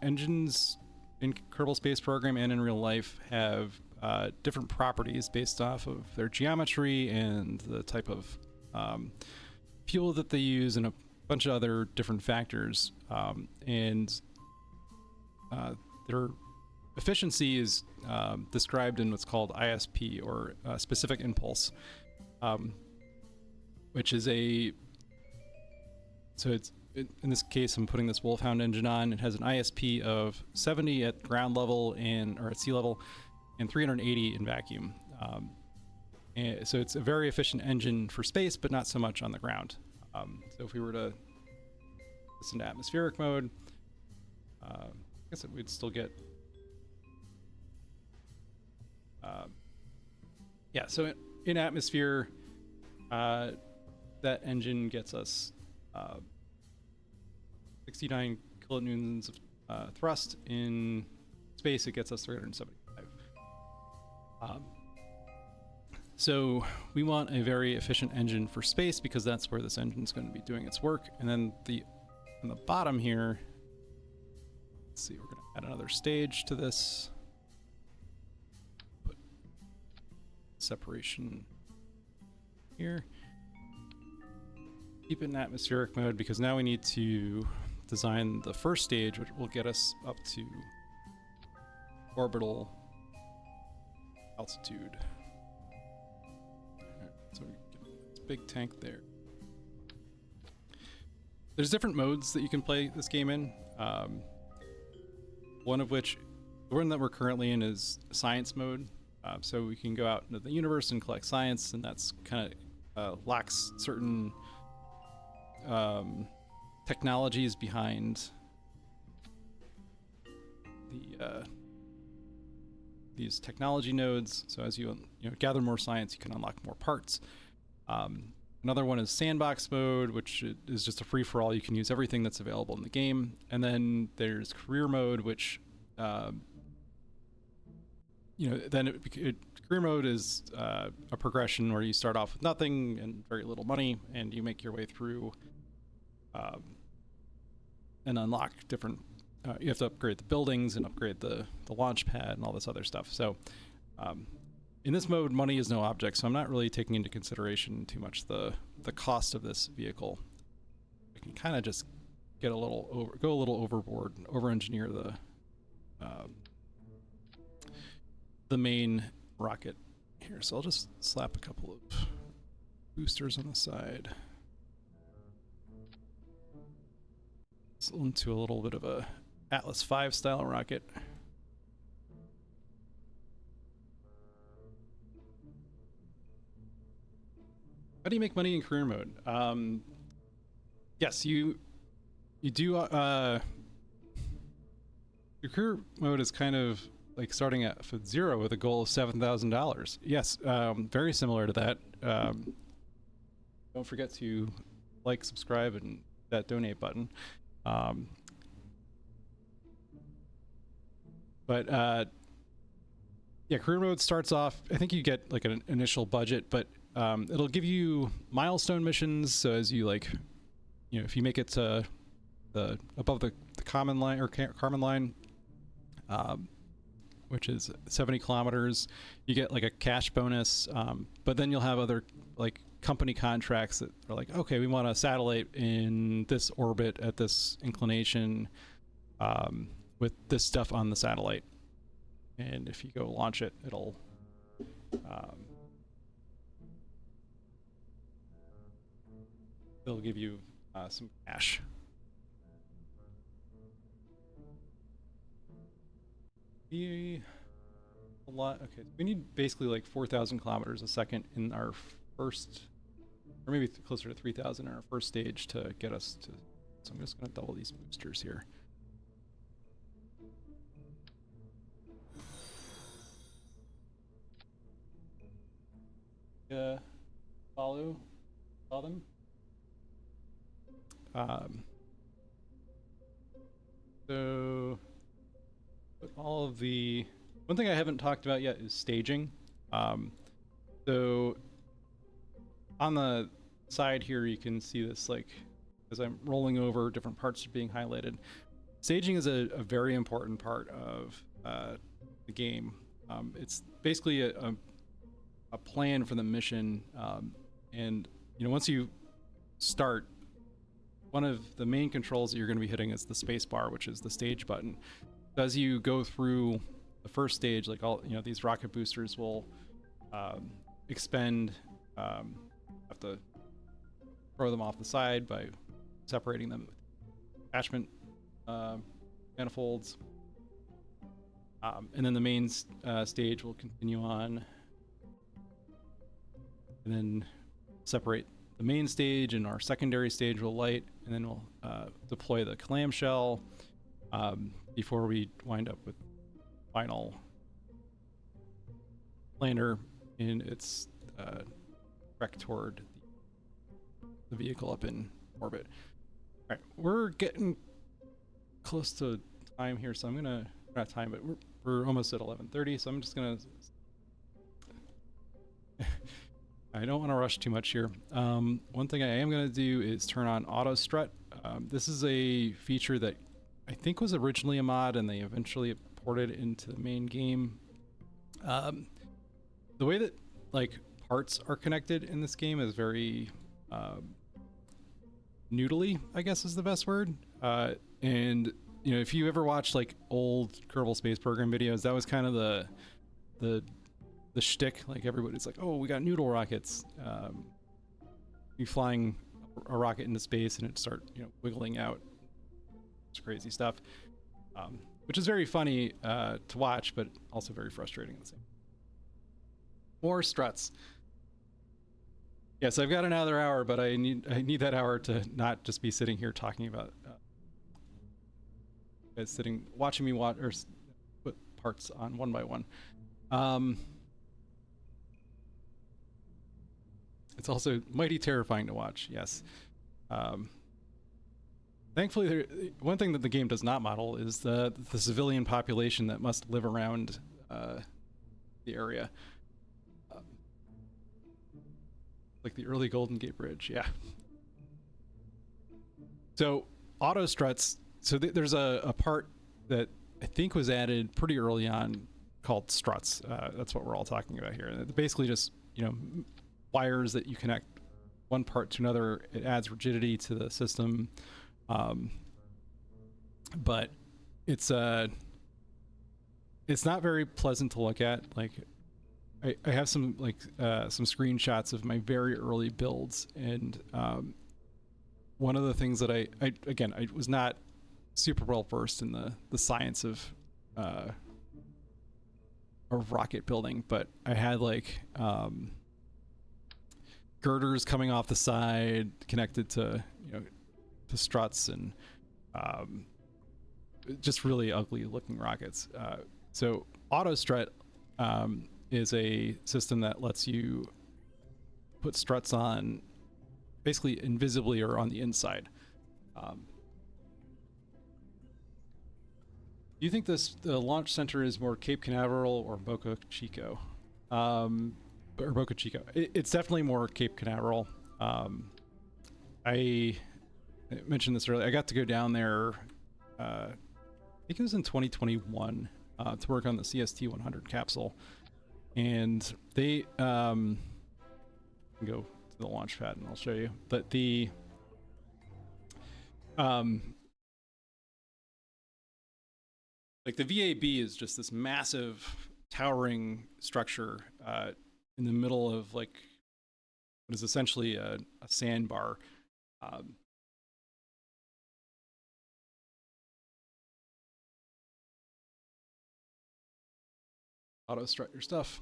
Engines in Kerbal Space Program and in real life have different properties based off of their geometry and the type of fuel that they use, and a bunch of other different factors. And their efficiency is described in what's called ISP, or specific impulse, which is so it's, in this case, I'm putting this Wolfhound engine on. It has an ISP of 70 at ground level or at sea level, and 380 in vacuum. And so it's a very efficient engine for space, but not so much on the ground. So if we were to listen to atmospheric mode, I guess we'd still get yeah, so in atmosphere, that engine gets us 69 kilonewtons of thrust. In space, it gets us 375. So we want a very efficient engine for space, because that's where this engine is going to be doing its work. And then on the bottom here, let's see, we're going to add another stage to this. Put separation here. Keep it in atmospheric mode, because now we need to design the first stage, which will get us up to orbital altitude. Right, so we get this big tank there. There's different modes that you can play this game in. One of which, the one that we're currently in, is science mode. So we can go out into the universe and collect science, and that's kind of lacks certain technologies behind these technology nodes. So as you gather more science, you can unlock more parts. Another one is sandbox mode, which is just a free-for-all. You can use everything that's available in the game. And then there's career mode, which career mode is a progression where you start off with nothing and very little money, and you make your way through and unlock different. You have to upgrade the buildings and upgrade the launch pad and all this other stuff. So in this mode, money is no object, so I'm not really taking into consideration too much the cost of this vehicle. I can kind of just go a little overboard and over-engineer the main rocket here. So I'll just slap a couple of boosters on the side. Into a little bit of a Atlas V style rocket. How do you make money in career mode? Yes, you do. Your career mode is kind of like starting at 0 with a goal of $7,000. Yes, very similar to that. Don't forget to like, subscribe, and that donate button. Yeah, career mode starts off, I think you get like an initial budget, but it'll give you milestone missions. So as you like, if you make it to the above the common line or Carmen line, which is 70 kilometers, you get like a cash bonus. But then you'll have other like company contracts that are like, okay, we want a satellite in this orbit at this inclination, with this stuff on the satellite. And if you go launch it, it'll give you some cash. A lot. Okay, we need basically like 4,000 kilometers a second in our first, or maybe closer to 3,000 in our first stage to get us to. So I'm just going to double these boosters here. Follow them. So all of the one thing I haven't talked about yet is staging. So on the side here, you can see this, like, as I'm rolling over, different parts are being highlighted. Staging is a very important part of the game. It's basically a plan for the mission, and once you start, one of the main controls that you're going to be hitting is the space bar, which is the stage button. As you go through the first stage, like all these rocket boosters will expend, have to throw them off the side by separating them with attachment manifolds, and then the main stage will continue on, and then separate the main stage, and our secondary stage will light, and then we'll deploy the clamshell before we wind up with final lander in its trek toward the vehicle up in orbit. All right, we're getting close to time here, so I'm gonna not time, but we're almost at 11:30, so I'm just gonna. I don't want to rush too much here. One thing I am going to do is turn on auto strut. This is a feature that I think was originally a mod, and they eventually ported it into the main game. The way that like parts are connected in this game is very noodly, I guess is the best word. And if you ever watch like old Kerbal Space Program videos, that was kind of the shtick. Like everybody's like, oh, we got noodle rockets. You flying a rocket into space and it start wiggling out. It's crazy stuff, which is very funny to watch, but also very frustrating at the same. More struts. Yes, I've got another hour, but I need that hour to not just be sitting here talking about watching me watch or put parts on one by one. It's also mighty terrifying to watch, yes. Thankfully, one thing that the game does not model is the civilian population that must live around the area. Like the early Golden Gate Bridge, yeah. So, auto struts, so there's a part that I think was added pretty early on called struts. That's what we're all talking about here. And basically just, wires that you connect one part to another. It adds rigidity to the system, but it's not very pleasant to look at. Like I have some some screenshots of my very early builds, and one of the things that I was not super well versed in the science of rocket building, but I had like girders coming off the side connected to, you know, to struts, and just really ugly looking rockets. So auto strut is a system that lets you put struts on basically invisibly or on the inside. Do you think the launch center is more Cape Canaveral or Boca Chica? Or Boca Chica. It's definitely more Cape Canaveral. I mentioned this earlier. I got to go down there, I think it was in 2021, to work on the CST-100 capsule. And they can go to the launch pad and I'll show you. But the like the VAB is just this massive towering structure in the middle of like what is essentially a sandbar. Auto strut your stuff.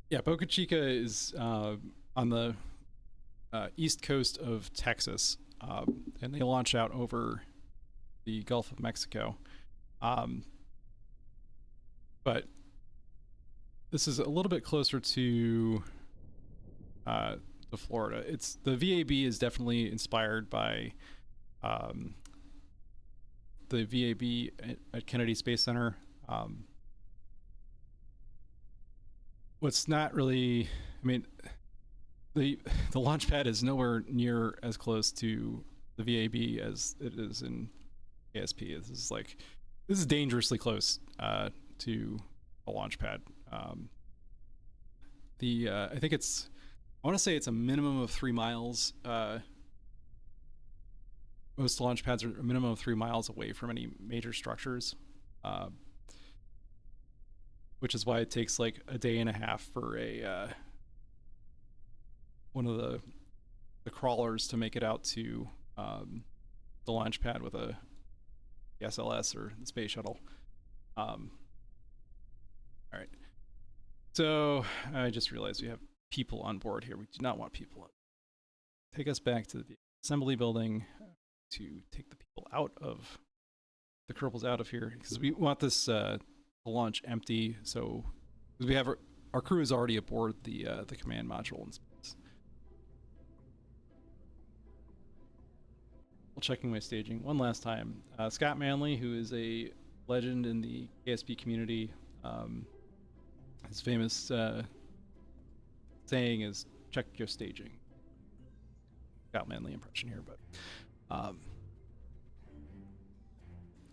Yeah, Boca Chica is on the east coast of Texas, and they launch out over the Gulf of Mexico. But this is a little bit closer to Florida. It's the VAB is definitely inspired by the VAB at Kennedy Space Center. What's not really, I mean, the launch pad is nowhere near as close to the VAB as it is in ASP. This is dangerously close to a launch pad. I think I want to say it's a minimum of 3 miles. Most launch pads are a minimum of 3 miles away from any major structures, which is why it takes like a day and a half for one of the crawlers to make it out to the launch pad with the SLS or the space shuttle. All right. So I just realized we have people on board here. We do not want people. Take us back to the assembly building to take the people out of the Kerbals out of here, because we want this to launch empty. So we have our crew is already aboard the command module in space. Well, checking my staging one last time. Scott Manley, who is a legend in the KSP community, his famous saying is "check your staging." Scott Manley impression here, but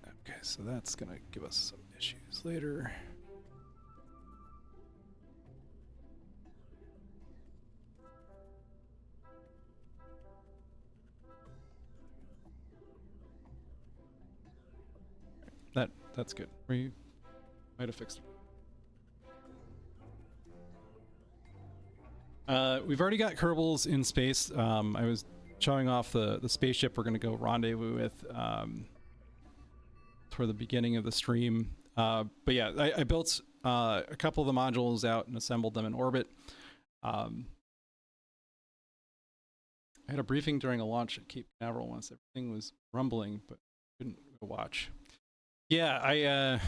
okay, so that's gonna give us some issues later. That's good. We might have fixed it. We've already got Kerbals in space. I was showing off the spaceship we're going to go rendezvous with toward the beginning of the stream. But yeah, I built a couple of the modules out and assembled them in orbit. I had a briefing during a launch at Cape Canaveral once. Everything was rumbling, but couldn't go watch. Yeah,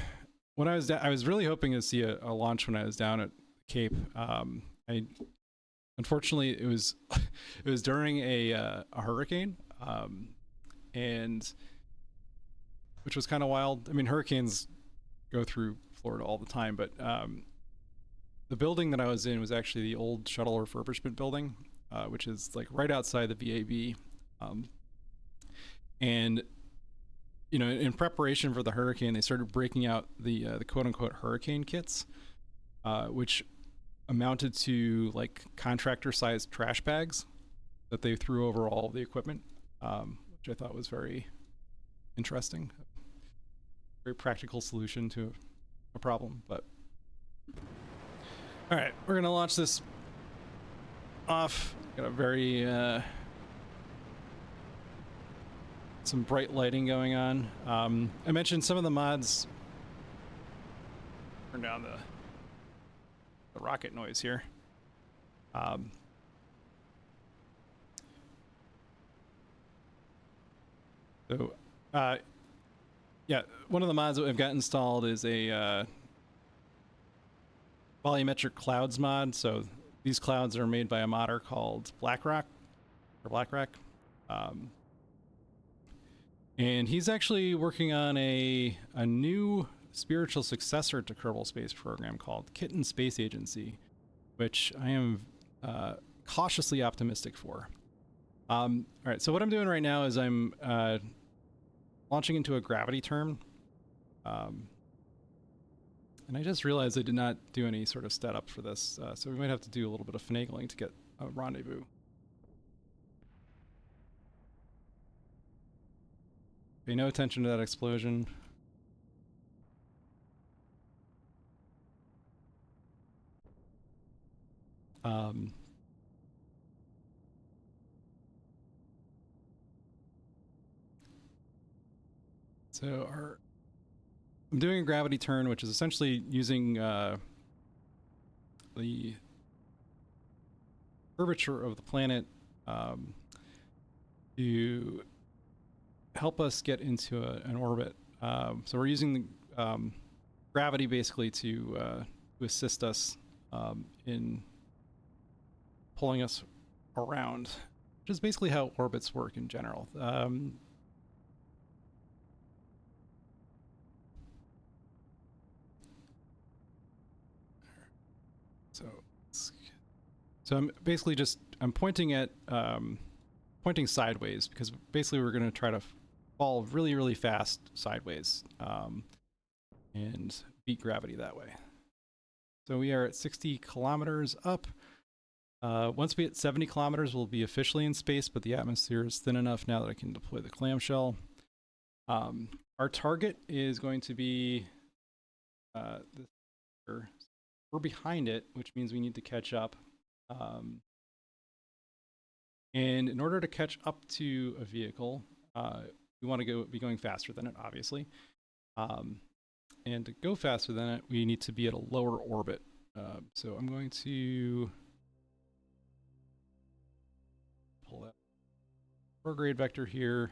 when I was I was really hoping to see a launch when I was down at Cape. Unfortunately, it was during a hurricane, and which was kind of wild. I mean, hurricanes go through Florida all the time, but the building that I was in was actually the old shuttle refurbishment building, which is like right outside the VAB, and you know, in preparation for the hurricane, they started breaking out the quote-unquote hurricane kits, which amounted to like contractor-sized trash bags that they threw over all the equipment, which I thought was very interesting. Very practical solution to a problem. But all right, we're gonna launch this off. Got a very some bright lighting going on. I mentioned some of the mods. Turn down the rocket noise here. So, yeah, one of the mods that we've got installed is a volumetric clouds mod. So these clouds are made by a modder called BlackRock. And he's actually working on a new spiritual successor to Kerbal Space Program called Kitten Space Agency, which I am cautiously optimistic for. All right, so what I'm doing right now is I'm launching into a gravity turn. And I just realized I did not do any sort of setup for this, so we might have to do a little bit of finagling to get a rendezvous. Pay no attention to that explosion. So I'm doing a gravity turn, which is essentially using the curvature of the planet to help us get into an orbit. So we're using gravity basically to assist us in pulling us around, which is basically how orbits work in general. So I'm basically I'm pointing at pointing sideways, because basically we're going to try to fall really, really fast sideways and beat gravity that way. So we are at 60 kilometers up. Once we hit 70 kilometers, we'll be officially in space, but the atmosphere is thin enough now that I can deploy the clamshell. Our target is going to be we're behind it, which means we need to catch up. And in order to catch up to a vehicle, we want to be going faster than it, obviously. And to go faster than it, we need to be at a lower orbit. So I'm going to pull that prograde vector here.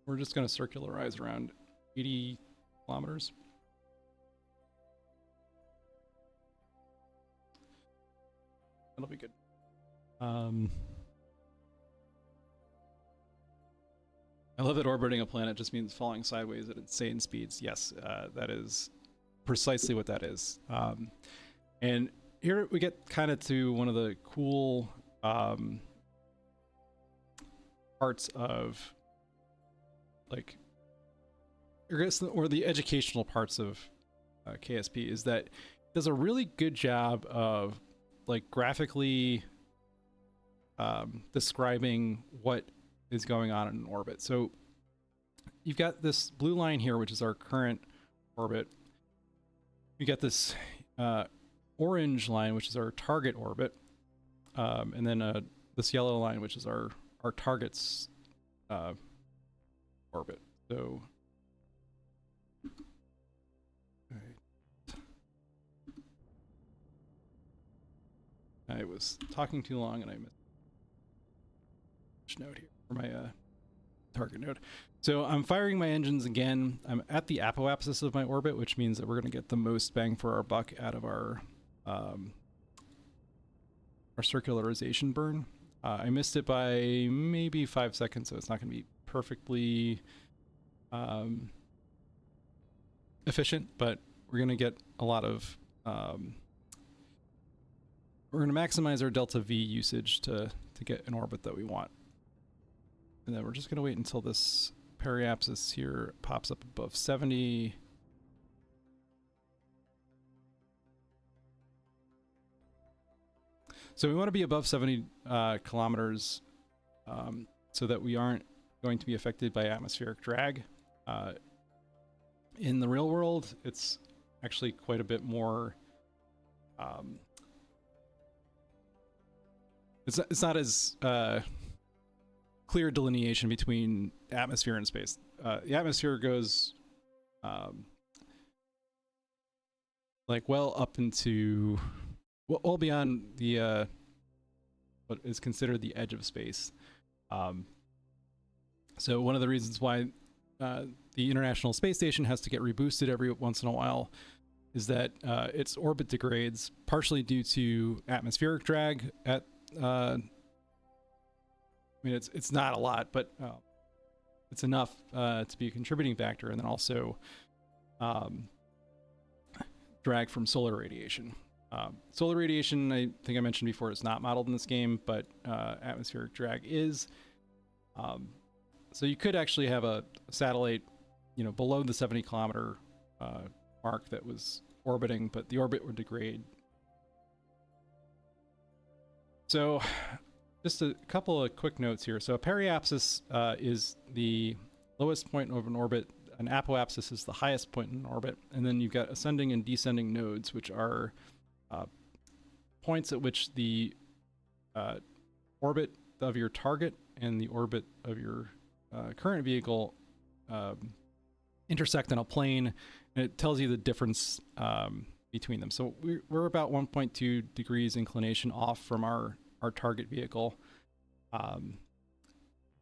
We're just going to circularize around 80 kilometers. That'll be good. I love that orbiting a planet just means falling sideways at insane speeds. Yes, that is precisely what that is. And here we get kind of to one of the cool parts of, like, or the educational parts of KSP, is that it does a really good job of, like, graphically describing what is going on in an orbit. So you've got this blue line here, which is our current orbit. You got this orange line, which is our target orbit, and then this yellow line, which is our target's orbit. So I was talking too long and I missed node here for my target node. So I'm firing my engines again. I'm at the apoapsis of my orbit, which means that we're going to get the most bang for our buck out of our circularization burn. I missed it by maybe 5 seconds, so it's not going to be perfectly efficient, but we're going to get a lot of we're going to maximize our delta V usage to get an orbit that we want. And then we're just going to wait until this periapsis here pops up above 70. So we want to be above 70 kilometers so that we aren't going to be affected by atmospheric drag. In the real world, it's actually quite a bit more... it's not as clear delineation between atmosphere in space. The atmosphere goes like well up into well beyond the what is considered the edge of space. So one of the reasons why the International Space Station has to get reboosted every once in a while is that its orbit degrades partially due to atmospheric drag at I mean it's not a lot, but it's enough to be a contributing factor, and then also drag from solar radiation. Solar radiation, I think I mentioned before, is not modeled in this game, but atmospheric drag is. So you could actually have a satellite, you know, below the 70-kilometer mark that was orbiting, but the orbit would degrade. So just a couple of quick notes here. So a periapsis is the lowest point of an orbit. An apoapsis is the highest point in an orbit. And then you've got ascending and descending nodes, which are points at which the orbit of your target and the orbit of your current vehicle intersect in a plane, and it tells you the difference between them. So we're about 1.2 degrees inclination off from our target vehicle. So I'm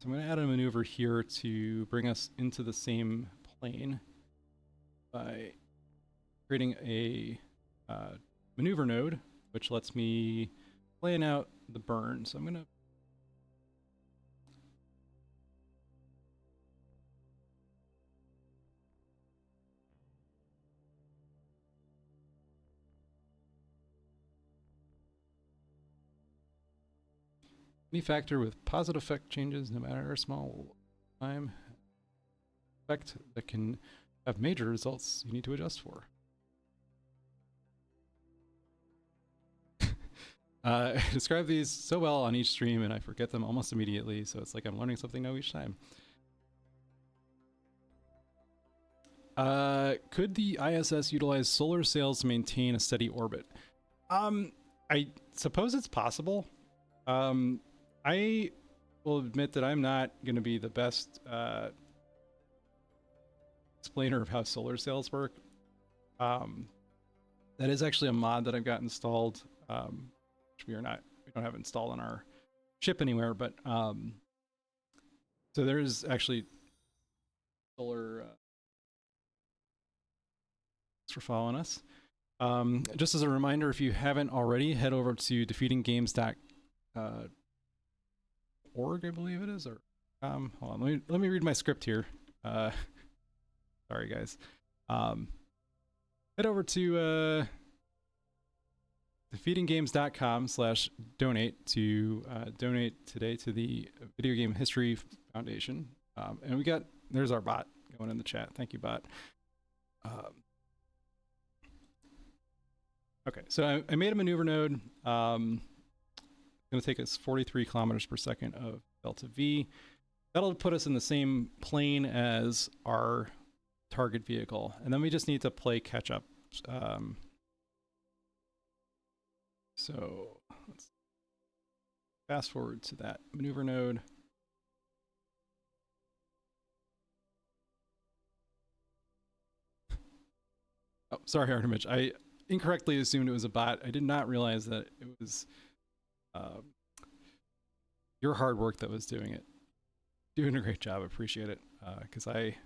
going to add a maneuver here to bring us into the same plane by creating a maneuver node, which lets me plan out the burn. So I'm going to any factor with positive effect changes, no matter how small time effect that can have major results you need to adjust for. I describe these so well on each stream and I forget them almost immediately, so it's like I'm learning something new each time. Could the ISS utilize solar sails to maintain a steady orbit? I suppose it's possible. I will admit that I'm not going to be the best explainer of how solar sails work. That is actually a mod that I've got installed, which we don't have installed on our ship anywhere, but so there's actually solar thanks for following us. Just as a reminder, if you haven't already, head over to defeatinggames.org, I believe it is, or hold on, let me read my script here. Sorry guys. Head over to defeatinggames.com/donate to donate today to the Video Game History Foundation. And there's our bot going in the chat. Thank you, bot. Okay, so I made a maneuver node. It's going to take us 43 kilometers per second of delta V. That'll put us in the same plane as our target vehicle. And then we just need to play catch up. So let's fast forward to that maneuver node. Oh, sorry, Artemich. I incorrectly assumed it was a bot. I did not realize that it was your hard work that was doing it. Doing a great job. Appreciate it. Because I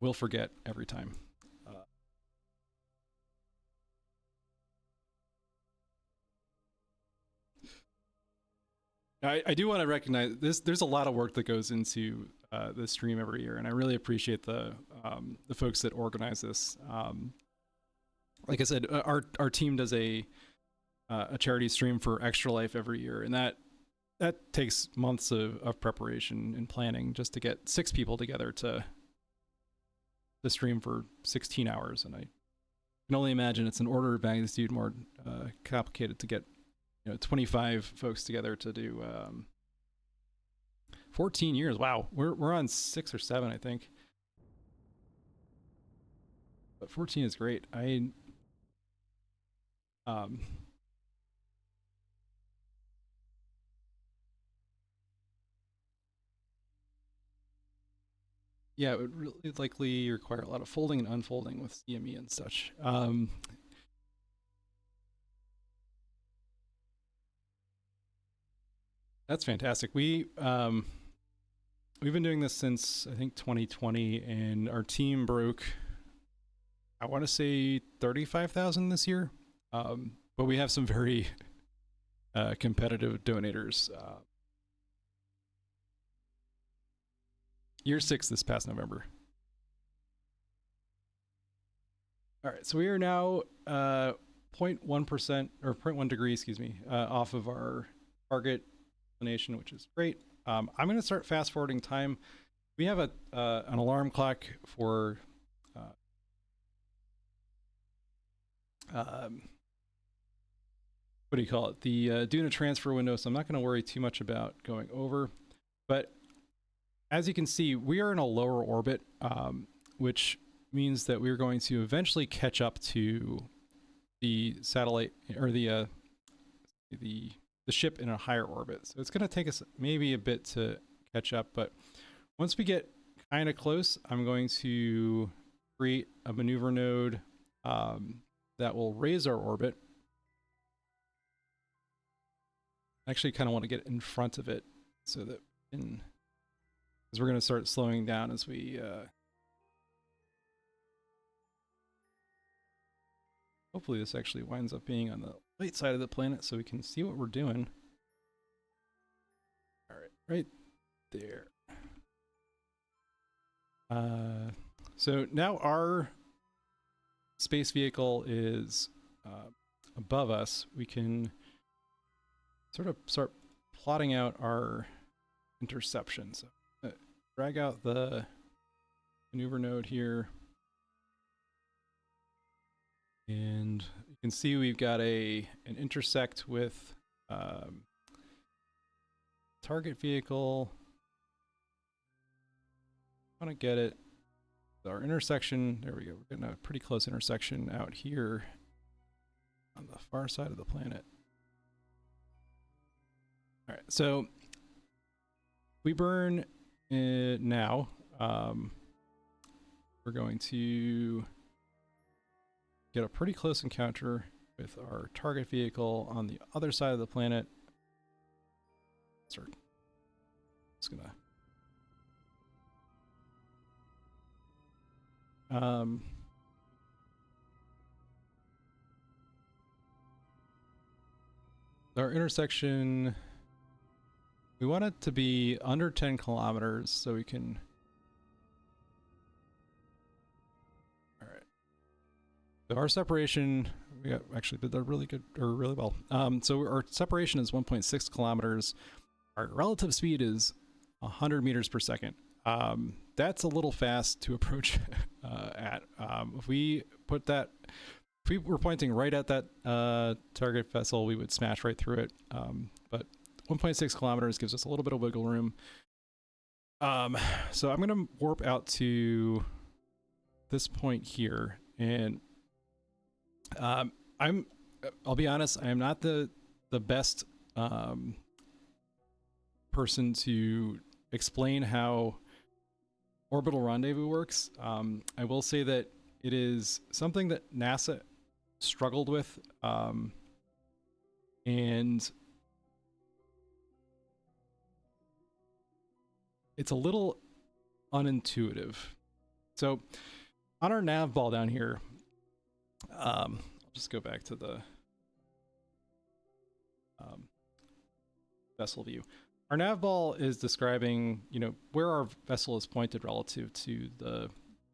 will forget every time. I do want to recognize this. There's a lot of work that goes into this stream every year, and I really appreciate the folks that organize this. Like I said, our team does a charity stream for Extra Life every year, and that takes months of preparation and planning just to get 6 people together to stream for 16 hours. And I can only imagine it's an order of magnitude more complicated to get 25 folks together to do 14 years. Wow, we're on 6 or 7, I think. But 14 is great. Yeah, it would really likely require a lot of folding and unfolding with CME and such. That's fantastic. We've been doing this since I think 2020, and our team broke, I want to say 35,000 this year. But we have some very competitive donators. Year 6 this past November. All right, so we are now 0.1% or 0.1 degree, excuse me, off of our target inclination, which is great. I'm going to start fast forwarding time. We have an alarm clock for what do you call it? The Duna transfer window. So I'm not going to worry too much about going over. But as you can see, we are in a lower orbit, which means that we're going to eventually catch up to the satellite or the ship in a higher orbit. So it's going to take us maybe a bit to catch up, but once we get kind of close, I'm going to create a maneuver node that will raise our orbit. I actually kind of want to get in front of it so that because we're going to start slowing down as we hopefully this actually winds up being on the right side of the planet so we can see what we're doing. All right, right there. So now our space vehicle is above us. We can sort of start plotting out our interception. So drag out the maneuver node here. And you can see we've got an intersect with target vehicle. I want to get it. Our intersection, there we go. We're getting a pretty close intersection out here on the far side of the planet. All right, so we burn it now. We're going to get a pretty close encounter with our target vehicle on the other side of the planet. Sorry. Just gonna our intersection, we want it to be under 10 kilometers so we can. All right. So our separation, we actually did that really good or really well. So our separation is 1.6 kilometers. Our relative speed is 100 meters per second. That's a little fast to approach at. If we put that, if we were pointing right at that target vessel, we would smash right through it. But 1.6 kilometers gives us a little bit of wiggle room. So I'm going to warp out to this point here, and I'll be honest, I am not the best person to explain how orbital rendezvous works. I will say that it is something that NASA struggled with, and it's a little unintuitive. So on our nav ball down here, I'll just go back to the vessel view. Our nav ball is describing, you know, where our vessel is pointed relative to the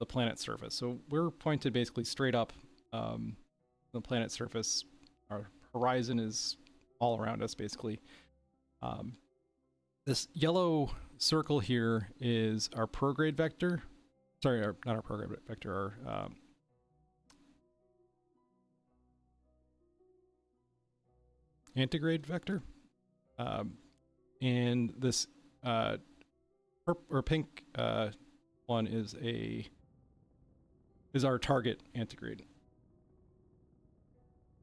planet's surface. So we're pointed basically straight up the planet's surface. Our horizon is all around us, basically. This yellow circle here is our prograde vector. Sorry, not our prograde vector, our antigrade vector. And this pink one is our target antigrade.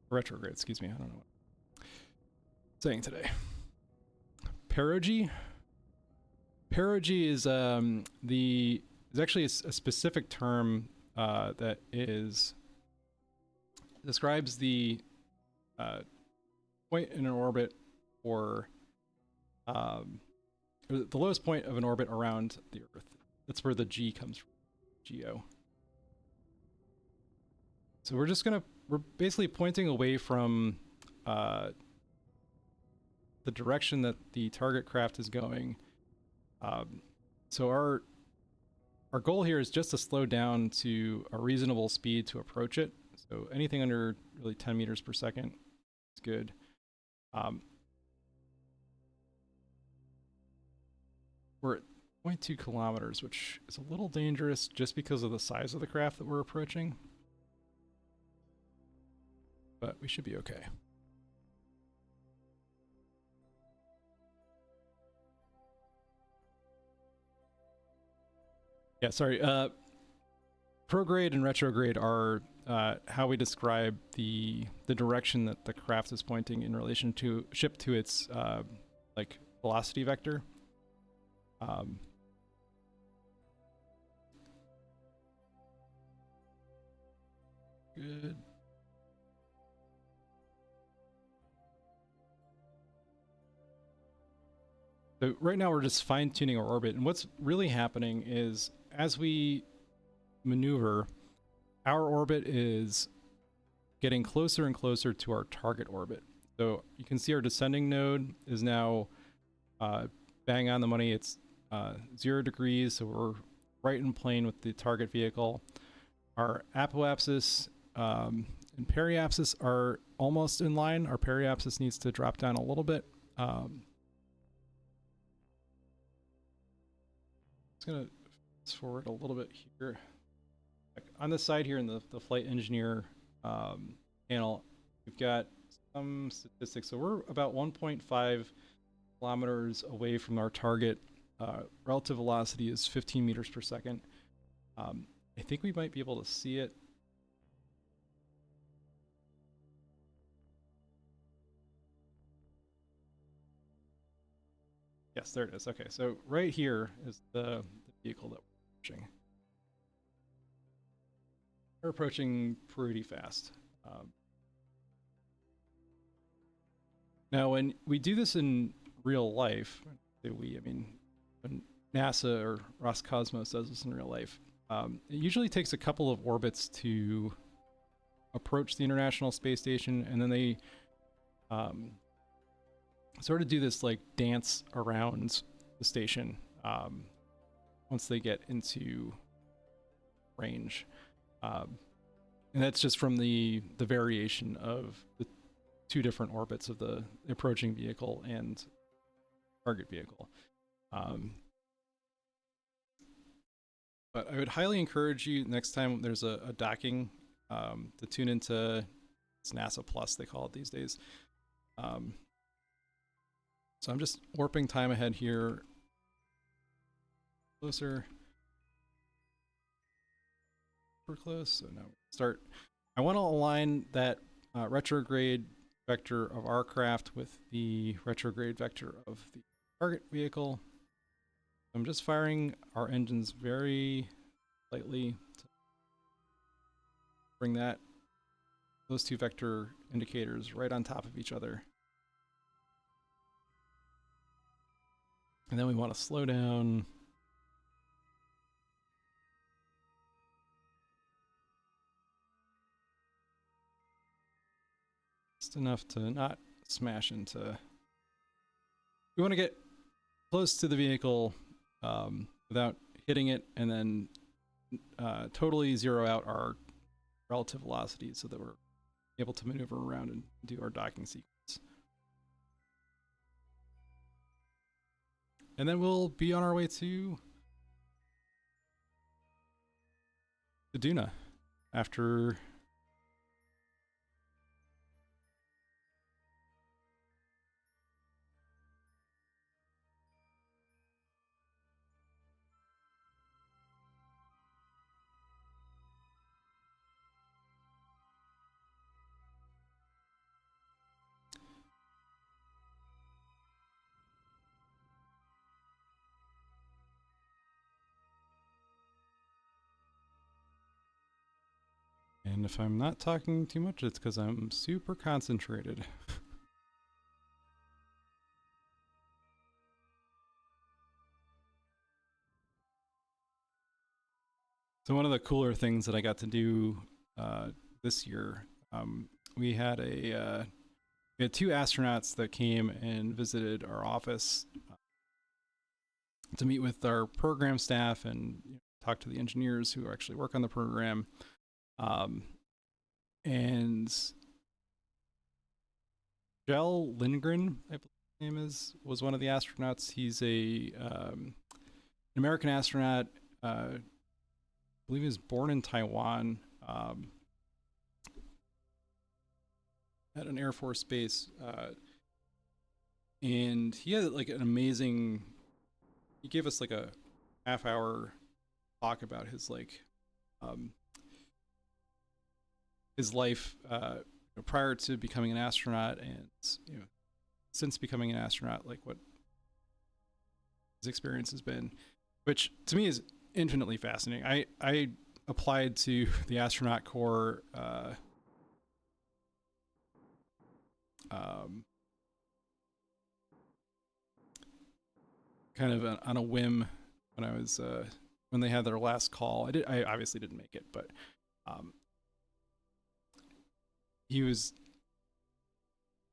Retrograde, excuse me. I don't know what I'm saying today. Perigee. Perigee is the There's actually a specific term that describes the point in an orbit, or the lowest point of an orbit around the Earth. That's where the G comes from, GEO. So we're basically pointing away from the direction that the target craft is going. So our goal here is just to slow down to a reasonable speed to approach it. So anything under really 10 meters per second is good. We're at 0.2 kilometers, which is a little dangerous just because of the size of the craft that we're approaching. But we should be okay. Yeah, sorry. Prograde and retrograde are how we describe the direction that the craft is pointing in relation to its like velocity vector. Good. So right now we're just fine-tuning our orbit, and what's really happening is as we maneuver, our orbit is getting closer and closer to our target orbit. So you can see our descending node is now bang on the money. It's 0 degrees, so we're right in plane with the target vehicle. Our apoapsis and periapsis are almost in line. Our periapsis needs to drop down a little bit. Just gonna fast forward a little bit here. On the side here in the flight engineer panel, we've got some statistics. So we're about 1.5 kilometers away from our target. Relative velocity is 15 meters per second. I think we might be able to see it. Yes, there it is. Okay, so right here is the vehicle that we're approaching. We're approaching pretty fast. Now, when we do this in real life, I mean, when NASA or Roscosmos does this in real life, it usually takes a couple of orbits to approach the International Space Station, and then they sort of do this like dance around the station once they get into range. And that's just from the variation of the two different orbits of the approaching vehicle and target vehicle. But I would highly encourage you next time there's a docking to tune into, it's NASA Plus, they call it these days. So I'm just warping time ahead here. Closer. Super close. So now we start. I want to align that retrograde vector of our craft with the retrograde vector of the target vehicle. I'm just firing our engines very lightly to bring those two vector indicators right on top of each other. And then we want to slow down. Just enough to not smash into. We want to get close to the vehicle without hitting it, and then totally zero out our relative velocity so that we're able to maneuver around and do our docking sequence. And then we'll be on our way to Duna after And if I'm not talking too much, it's because I'm super concentrated. So one of the cooler things that I got to do this year, we had we had two astronauts that came and visited our office to meet with our program staff and talk to the engineers who actually work on the program. And Jell Lindgren, I believe his name is, was one of the astronauts. He's an American astronaut. I believe he was born in Taiwan at an Air Force base. And he had like an amazing, he gave us like a half-hour talk about his his life prior to becoming an astronaut, and since becoming an astronaut, like what his experience has been, which to me is infinitely fascinating. I applied to the astronaut corps kind of on a whim when I was when they had their last call. I obviously didn't make it, but he was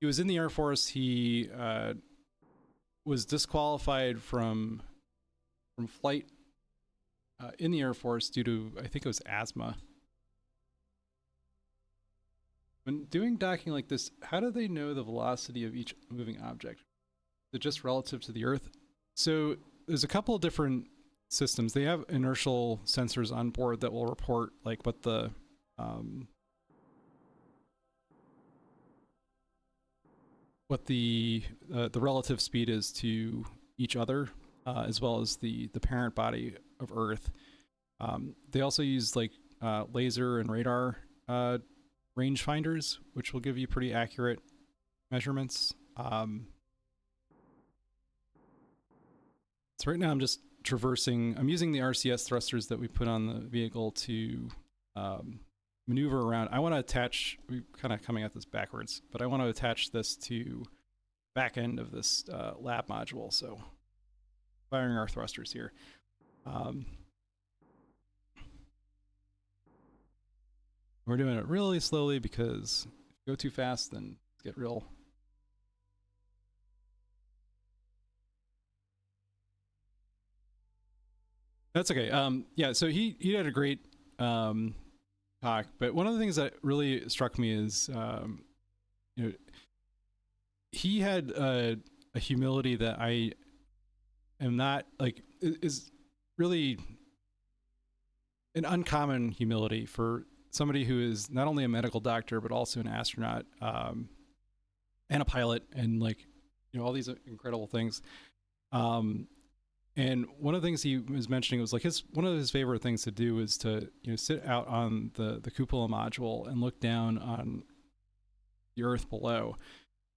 in the Air Force. He was disqualified from flight in the Air Force due to, I think it was asthma. When doing docking like this, how do they know the velocity of each moving object? Is it just relative to the Earth? So there's a couple of different systems. They have inertial sensors on board that will report like what the relative speed is to each other, as well as the parent body of Earth. They also use like laser and radar rangefinders, which will give you pretty accurate measurements. So right now I'm just traversing. I'm using the RCS thrusters that we put on the vehicle to maneuver around. I want to attach, we're kind of coming at this backwards, but I want to attach this to back end of this lab module. So firing our thrusters here. We're doing it really slowly because if you go too fast, then it's get real. That's okay. Yeah, so he had a great talk, but one of the things that really struck me is, he had a humility that I am not like, is really an uncommon humility for somebody who is not only a medical doctor but also an astronaut and a pilot, and like all these incredible things. And one of the things he was mentioning was like one of his favorite things to do is to sit out on the cupola module and look down on the Earth below,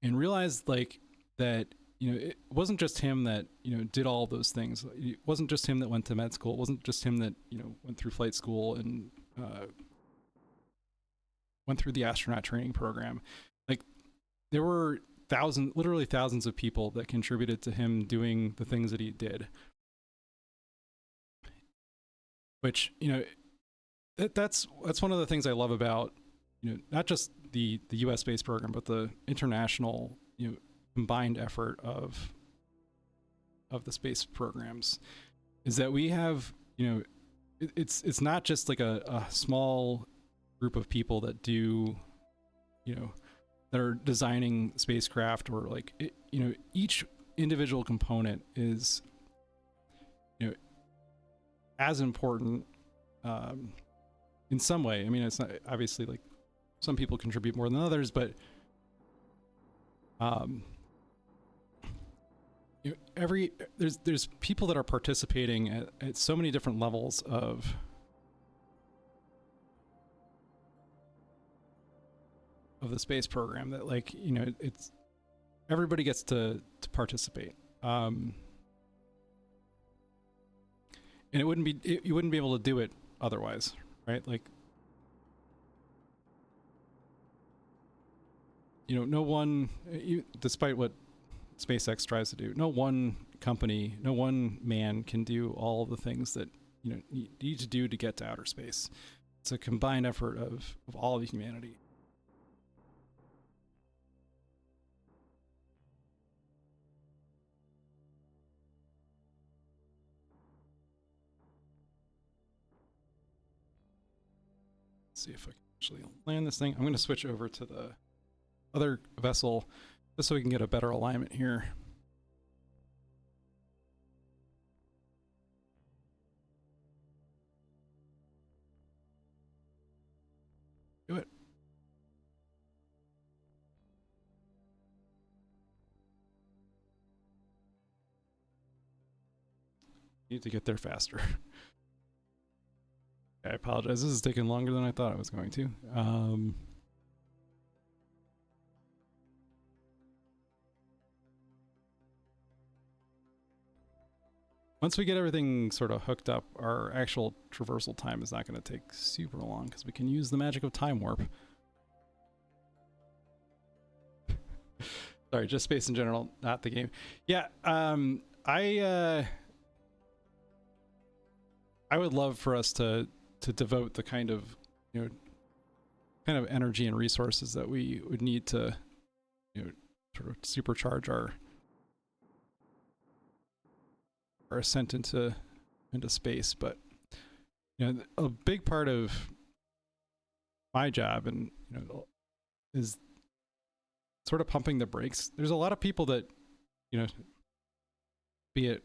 and realize like that it wasn't just him that did all those things. It wasn't just him that went to med school. It wasn't just him that went through flight school and went through the astronaut training program. Like there were literally thousands of people that contributed to him doing the things that he did, which that's one of the things I love about not just the US space program, but the international combined effort of the space programs, is that we have it's not just like a small group of people that do that are designing spacecraft, or like each individual component is as important in some way. I mean, it's not obviously like some people contribute more than others, but there's people that are participating at so many different levels of the space program that like it's everybody gets to participate, and you wouldn't be able to do it otherwise, right? Like you know, no one, despite what SpaceX tries to do, no one company, no one man can do all the things that, you know, need to do to get to outer space. It's a combined effort of all of humanity. Let's see if I can actually land this thing. I'm going to switch over to the other vessel just so we can get a better alignment here. Do it. Need to get there faster. I apologize. This is taking longer than I thought it was going to. Once we get everything sort of hooked up, our actual traversal time is not going to take super long because we can use the magic of time warp. Sorry, just space in general, not the game. Yeah, I would love for us to devote the kind of, you know, kind of energy and resources that we would need to, you know, sort of supercharge our ascent into space. But, you know, a big part of my job, and, you know, is sort of pumping the brakes. There's a lot of people that, you know, be it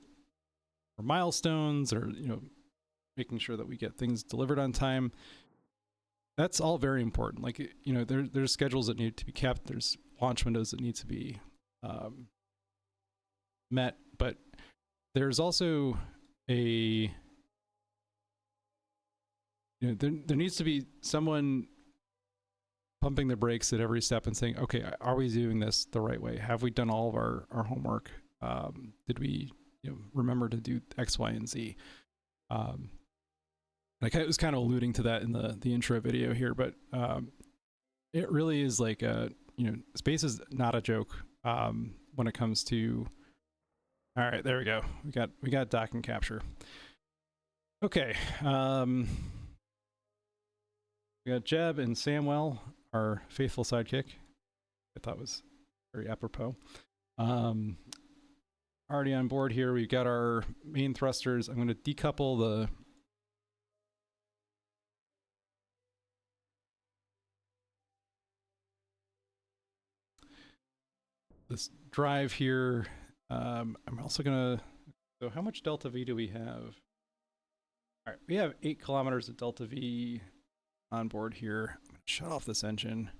for milestones or, you know, making sure that we get things delivered on time. That's all very important. Like, you know, there's schedules that need to be kept. There's launch windows that need to be met. But there's also a, you know, there needs to be someone pumping the brakes at every step and saying, okay, are we doing this the right way? Have we done all of our homework? Did we, you know, remember to do X, Y, and Z? Like I was kind of alluding to that in the intro video here, but it really is like you know, space is not a joke when it comes to. All right, there we go. We got dock and capture. Okay, we got Jeb and Samwell, our faithful sidekick. I thought was very apropos. Already on board here. We've got our main thrusters. I'm going to decouple the. This drive here. I'm also gonna. So how much delta V do we have? All right, we have 8 kilometers of delta V on board here. I'm gonna shut off this engine.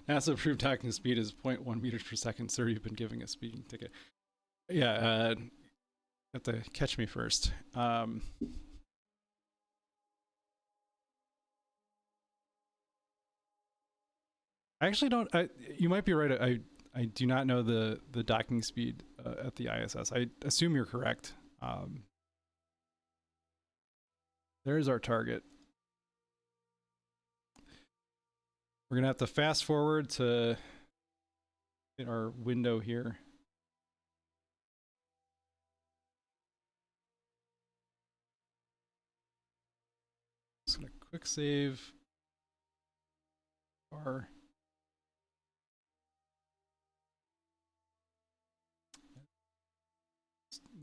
NASA approved docking speed is 0.1 meters per second. Sir, you've been giving a speeding ticket. Yeah, have to catch me first. I actually don't. You might be right. I do not know the docking speed at the ISS. I assume you're correct. There's our target. We're gonna have to fast forward to hit our window here. Just gonna quick save our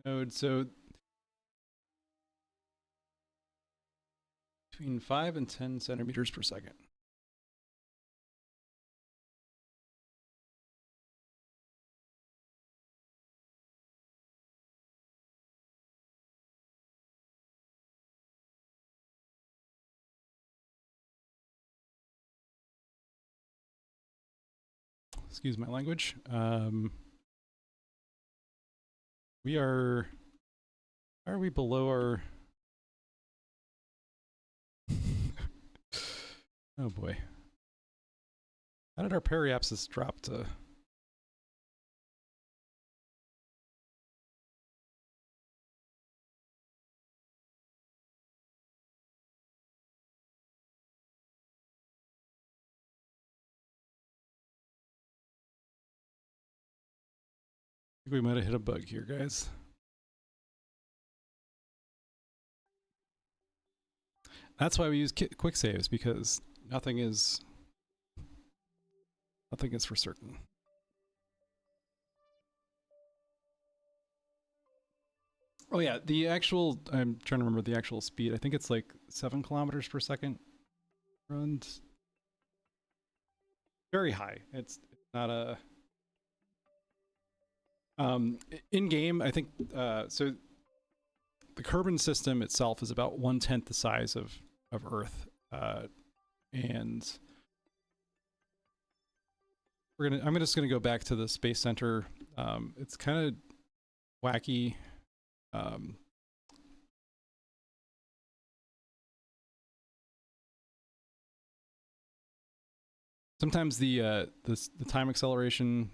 node. So between 5 and 10 centimeters per second. Excuse my language. We are. Are we below our? Oh boy. How did our periapsis drop to? think we might have hit a bug here, guys. That's why we use quick saves, because nothing is for certain. Oh yeah, the actual, I'm trying to remember the actual speed. I think it's like 7 kilometers per second runs. Very high. It's not a in game. I think so. The Kerbal system itself is about 1/10 the size of Earth, and I'm just gonna go back to the Space Center. It's kind of wacky. Sometimes the time acceleration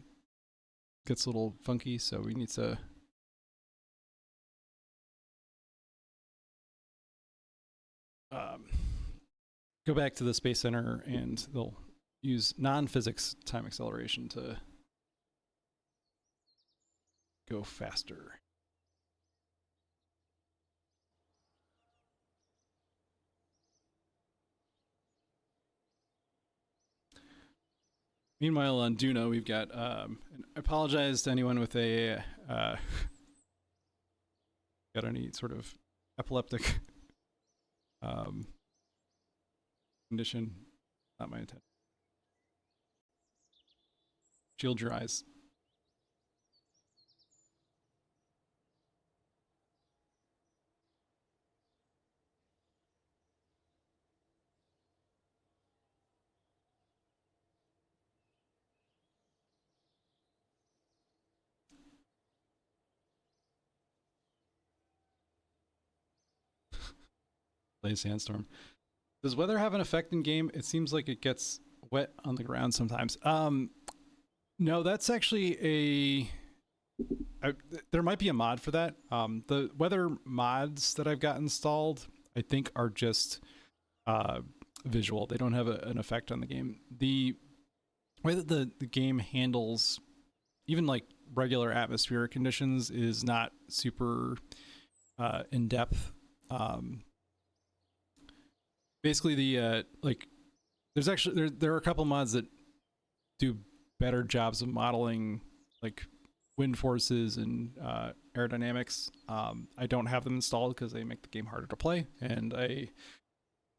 gets a little funky, so we need to go back to the Space Center, and they'll use non-physics time acceleration to go faster. Meanwhile, on Duna, we've got, and I apologize to anyone with a, got any sort of epileptic condition. Not my intent. Shield your eyes. Play sandstorm. Does weather have an effect in game? It seems like it gets wet on the ground sometimes. No, that's actually there might be a mod for that. The weather mods that I've got installed, I think, are just visual. They don't have an effect on the game. The way that the game handles even like regular atmospheric conditions is not super in depth. Basically, the like, there's actually there are a couple mods that do better jobs of modeling like wind forces and aerodynamics. I don't have them installed because they make the game harder to play, and I,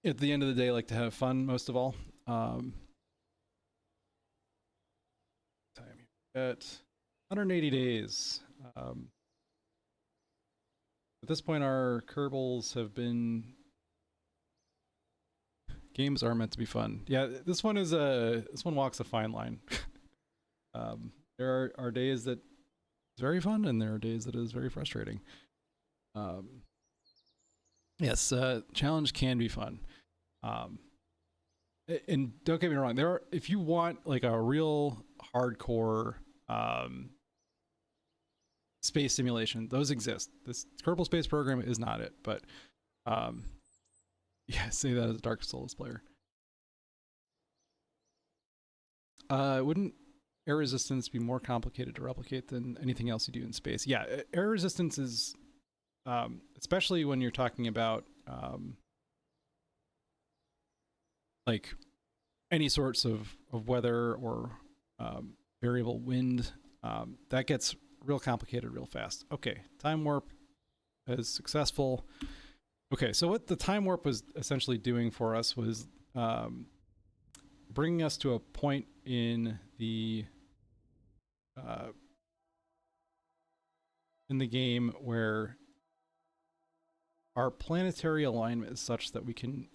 at the end of the day, like to have fun most of all. Time at 180 days. At this point, our Kerbals have been. Games are meant to be fun. Yeah, this one walks a fine line. There are days that it's very fun, and there are days that it is very frustrating. Yes, challenge can be fun. And don't get me wrong, there are, if you want like a real hardcore space simulation, those exist. This Kerbal Space Program is not it, but yeah, say that as a Dark Souls player. Wouldn't air resistance be more complicated to replicate than anything else you do in space? Yeah, air resistance is, especially when you're talking about like any sorts of weather or variable wind, that gets real complicated real fast. Okay, time warp is successful. Okay, so what the time warp was essentially doing for us was bringing us to a point in the game where our planetary alignment is such that we can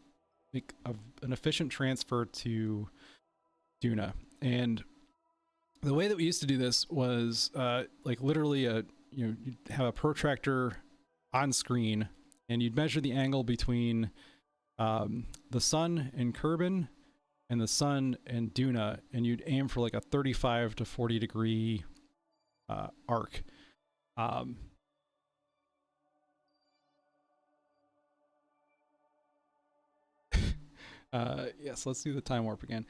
make an efficient transfer to Duna. And the way that we used to do this was like literally you'd have a protractor on screen, and you'd measure the angle between the sun and Kerbin and the sun and Duna, and you'd aim for like a 35 to 40 degree arc. Yes, let's do the time warp again.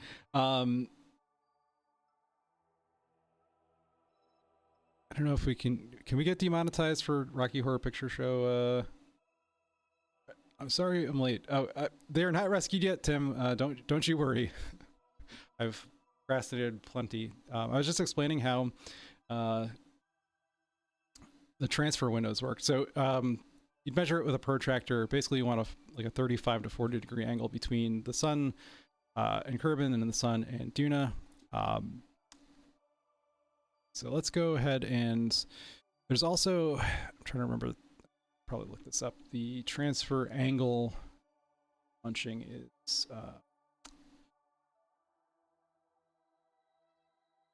I don't know if we can we get demonetized for Rocky Horror Picture Show? I'm sorry I'm late. Oh, they're not rescued yet, Tim. Don't you worry. I've procrastinated plenty. I was just explaining how the transfer windows work. So you'd measure it with a protractor. Basically, you want like a 35 to 40 degree angle between the sun and Kerbin, and then the sun and Duna. So let's go ahead and there's also, I'm trying to remember, probably look this up. The transfer angle launching is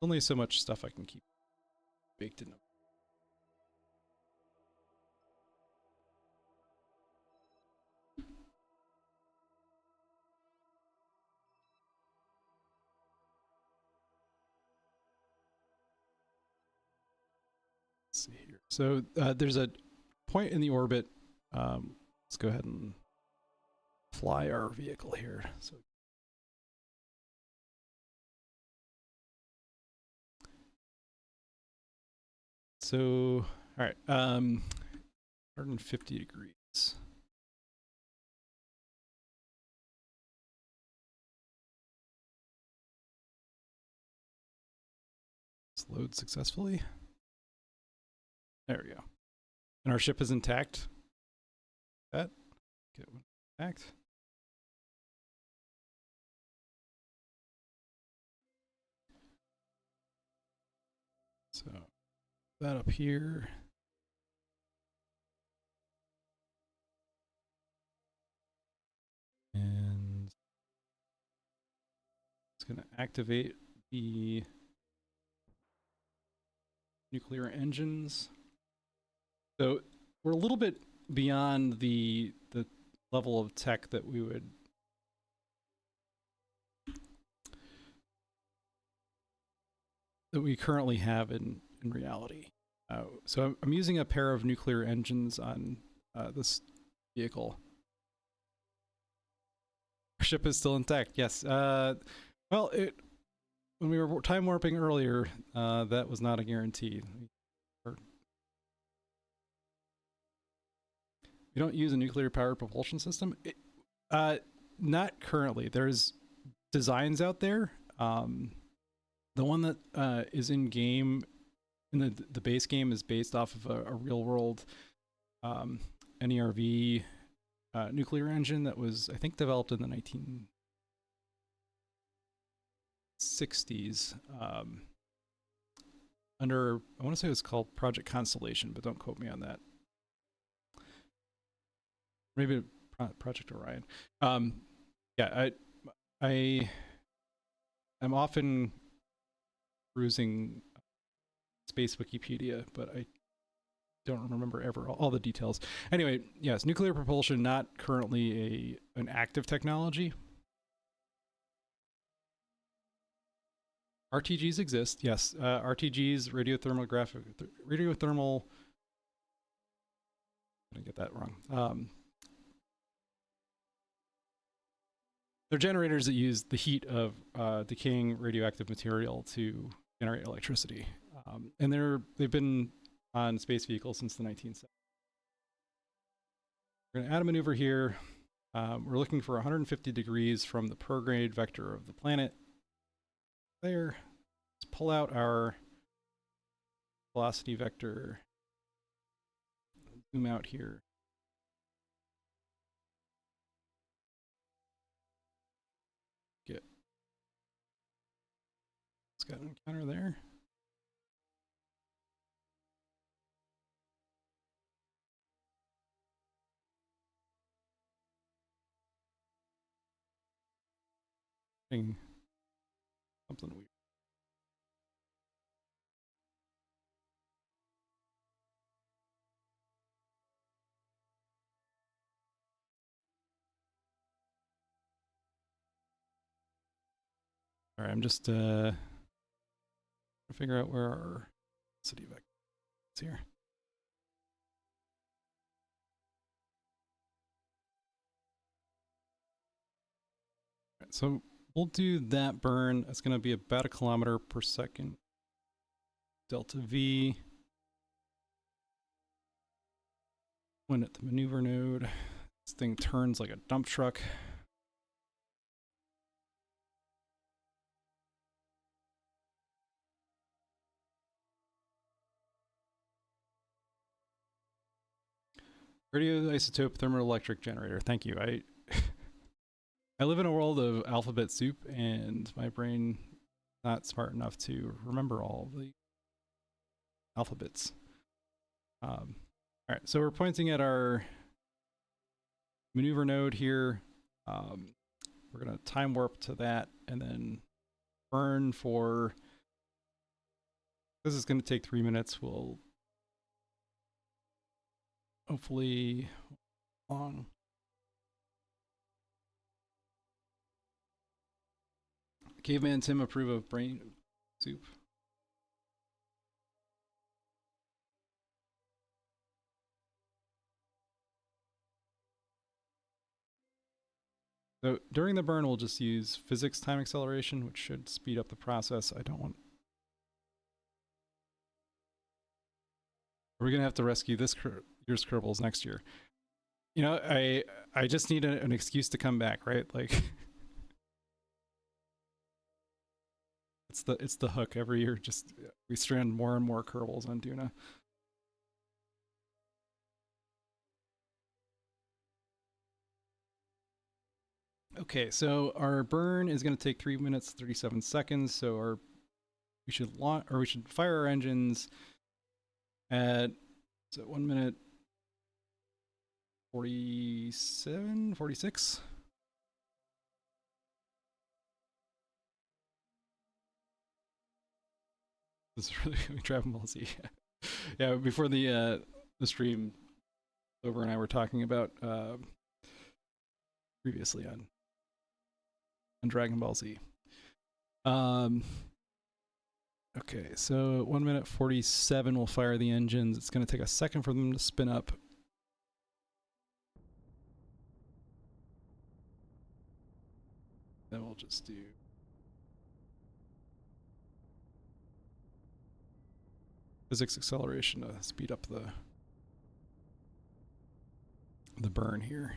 only so much stuff I can keep baked in. Let's see here. So there's a point in the orbit. Let's go ahead and fly our vehicle here. So all right, 150 degrees. Let's load successfully. There we go. And our ship is intact. That get one intact. So that up here. And it's going to activate the nuclear engines. So we're a little bit beyond the level of tech that we would currently have in reality. So I'm using a pair of nuclear engines on this vehicle. Our ship is still intact. Yes. Well, when we were time warping earlier, that was not a guarantee. We don't use a nuclear powered propulsion system. Not currently. There's designs out there. The one that is in game, in the base game, is based off of a real world NERV nuclear engine that was, I think, developed in the 1960s under, I want to say it was called Project Constellation, but don't quote me on that. Maybe Project Orion. Yeah, I'm often perusing space Wikipedia, but I don't remember ever all the details. Anyway, yes, nuclear propulsion not currently an active technology. RTGs exist, yes. RTGs, radiothermal. I didn't get that wrong. They're generators that use the heat of decaying radioactive material to generate electricity, and they've been on space vehicles since the 1970s. We're going to add a maneuver here. We're looking for 150 degrees from the prograde vector of the planet. There. Let's pull out our velocity vector. Zoom out here. Get. It's got an encounter there. Something weird. All right, I'm just trying to figure out where our velocity vector is here. All right, so we'll do that burn. It's going to be about 1 kilometer per second. Delta V. When at the maneuver node, this thing turns like a dump truck. Radioisotope thermoelectric generator. Thank you. I live in a world of alphabet soup, and my brain not smart enough to remember all the alphabets. All right, so we're pointing at our maneuver node here. We're gonna time warp to that, and then burn for. This is gonna take 3 minutes. We'll hopefully long. Caveman Tim approve of brain soup. So during the burn, we'll just use physics time acceleration, which should speed up the process. I don't want. We're gonna have to rescue this year's Kerbals next year. You know, I just need an excuse to come back, right? Like, it's the hook every year. Just we strand more and more Kerbals on Duna. Okay, so our burn is going to take 3 minutes 37 seconds. So we should fire our engines at 1 minute 47, 46. This is really Dragon Ball Z. Yeah, before the stream, Over and I were talking about previously on Dragon Ball Z. Okay, so 1 minute 47 we'll fire the engines. It's going to take a second for them to spin up. Then we'll just do physics acceleration to speed up the burn here.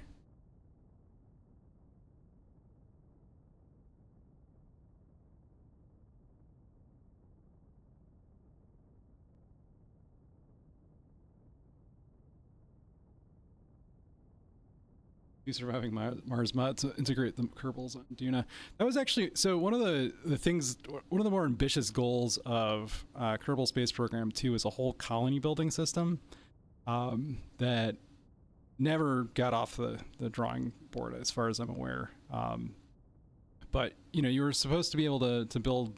Surviving Mars mod to integrate the Kerbals on Duna. That was actually so one of the more ambitious goals of Kerbal Space Program 2 is a whole colony building system that never got off the drawing board as far as I'm aware. But you know, you were supposed to be able to build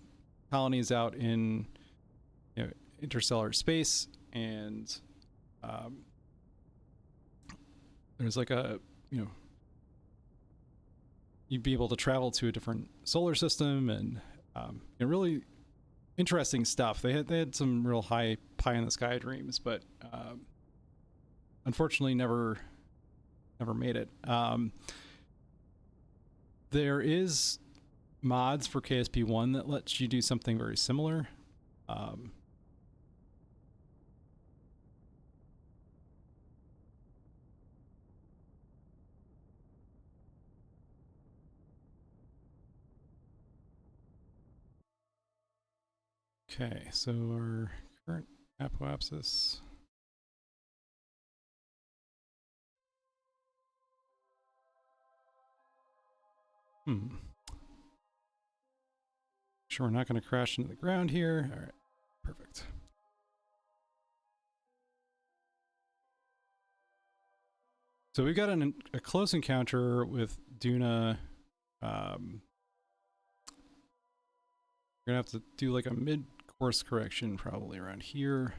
colonies out in interstellar space, and there's like a you'd be able to travel to a different solar system, and really interesting stuff. They had some real high pie in the sky dreams, but unfortunately never made it. There is mods for KSP1 that lets you do something very similar. Okay, so our current apoapsis. Sure, we're not going to crash into the ground here. All right, perfect. So we've got a close encounter with Duna. We're gonna have to do like a mid-course correction probably around here.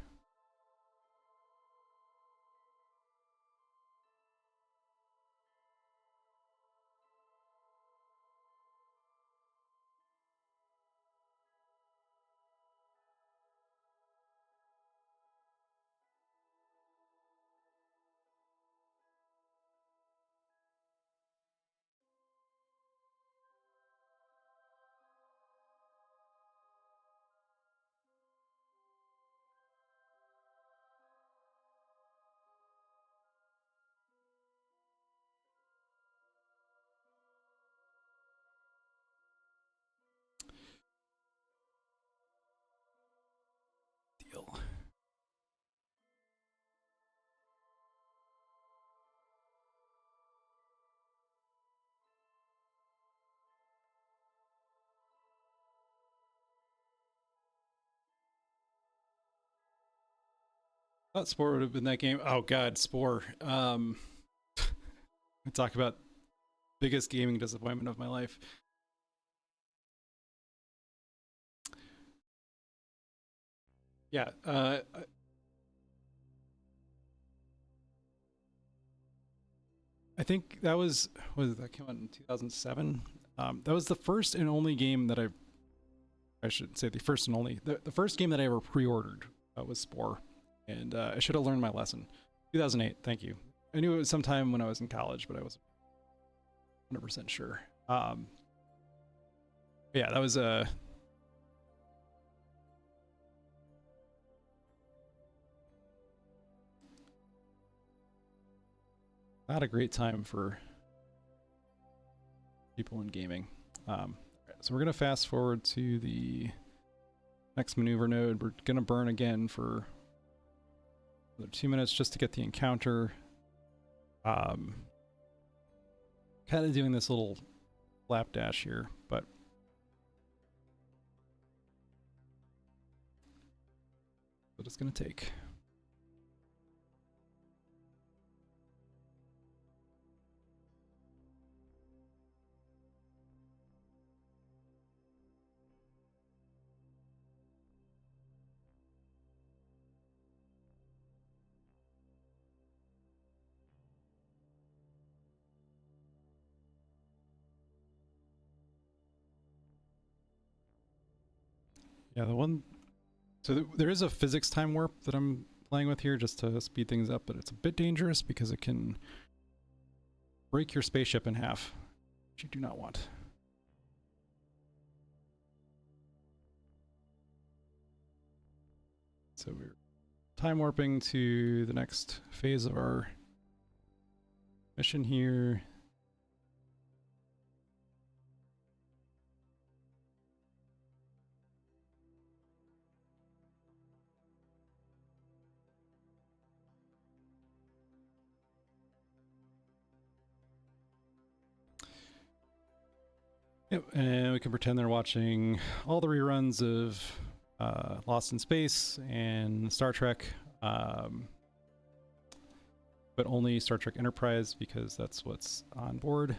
Thought Spore would have been that game. Oh god, Spore. I talk about biggest gaming disappointment of my life. Yeah, I think that was that came out in 2007. That was the first and only game that I should say the first and only the first game that I ever pre-ordered was Spore, and I should have learned my lesson. 2008. Thank you. I knew it was sometime when I was in college, but I wasn't 100% sure. Yeah, that was a not a great time for people in gaming. So we're gonna fast forward to the next maneuver node. We're gonna burn again for another 2 minutes just to get the encounter. Kind of doing this little slapdash here, but what it's gonna take. Yeah, the one. So there is a physics time warp that I'm playing with here just to speed things up, but it's a bit dangerous because it can break your spaceship in half, which you do not want. So we're time warping to the next phase of our mission here. Yep, and we can pretend they're watching all the reruns of Lost in Space and Star Trek, but only Star Trek Enterprise because that's what's on board.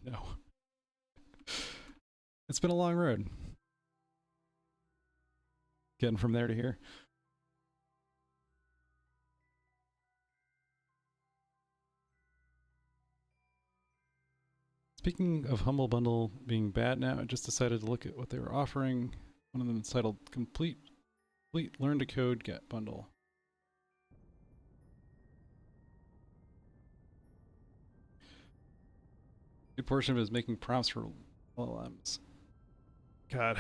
No. It's been a long road. Getting from there to here. Speaking of Humble Bundle being bad now, I just decided to look at what they were offering. One of them is titled Complete Learn to Code Get Bundle. A good portion of it is making prompts for LLMs. God,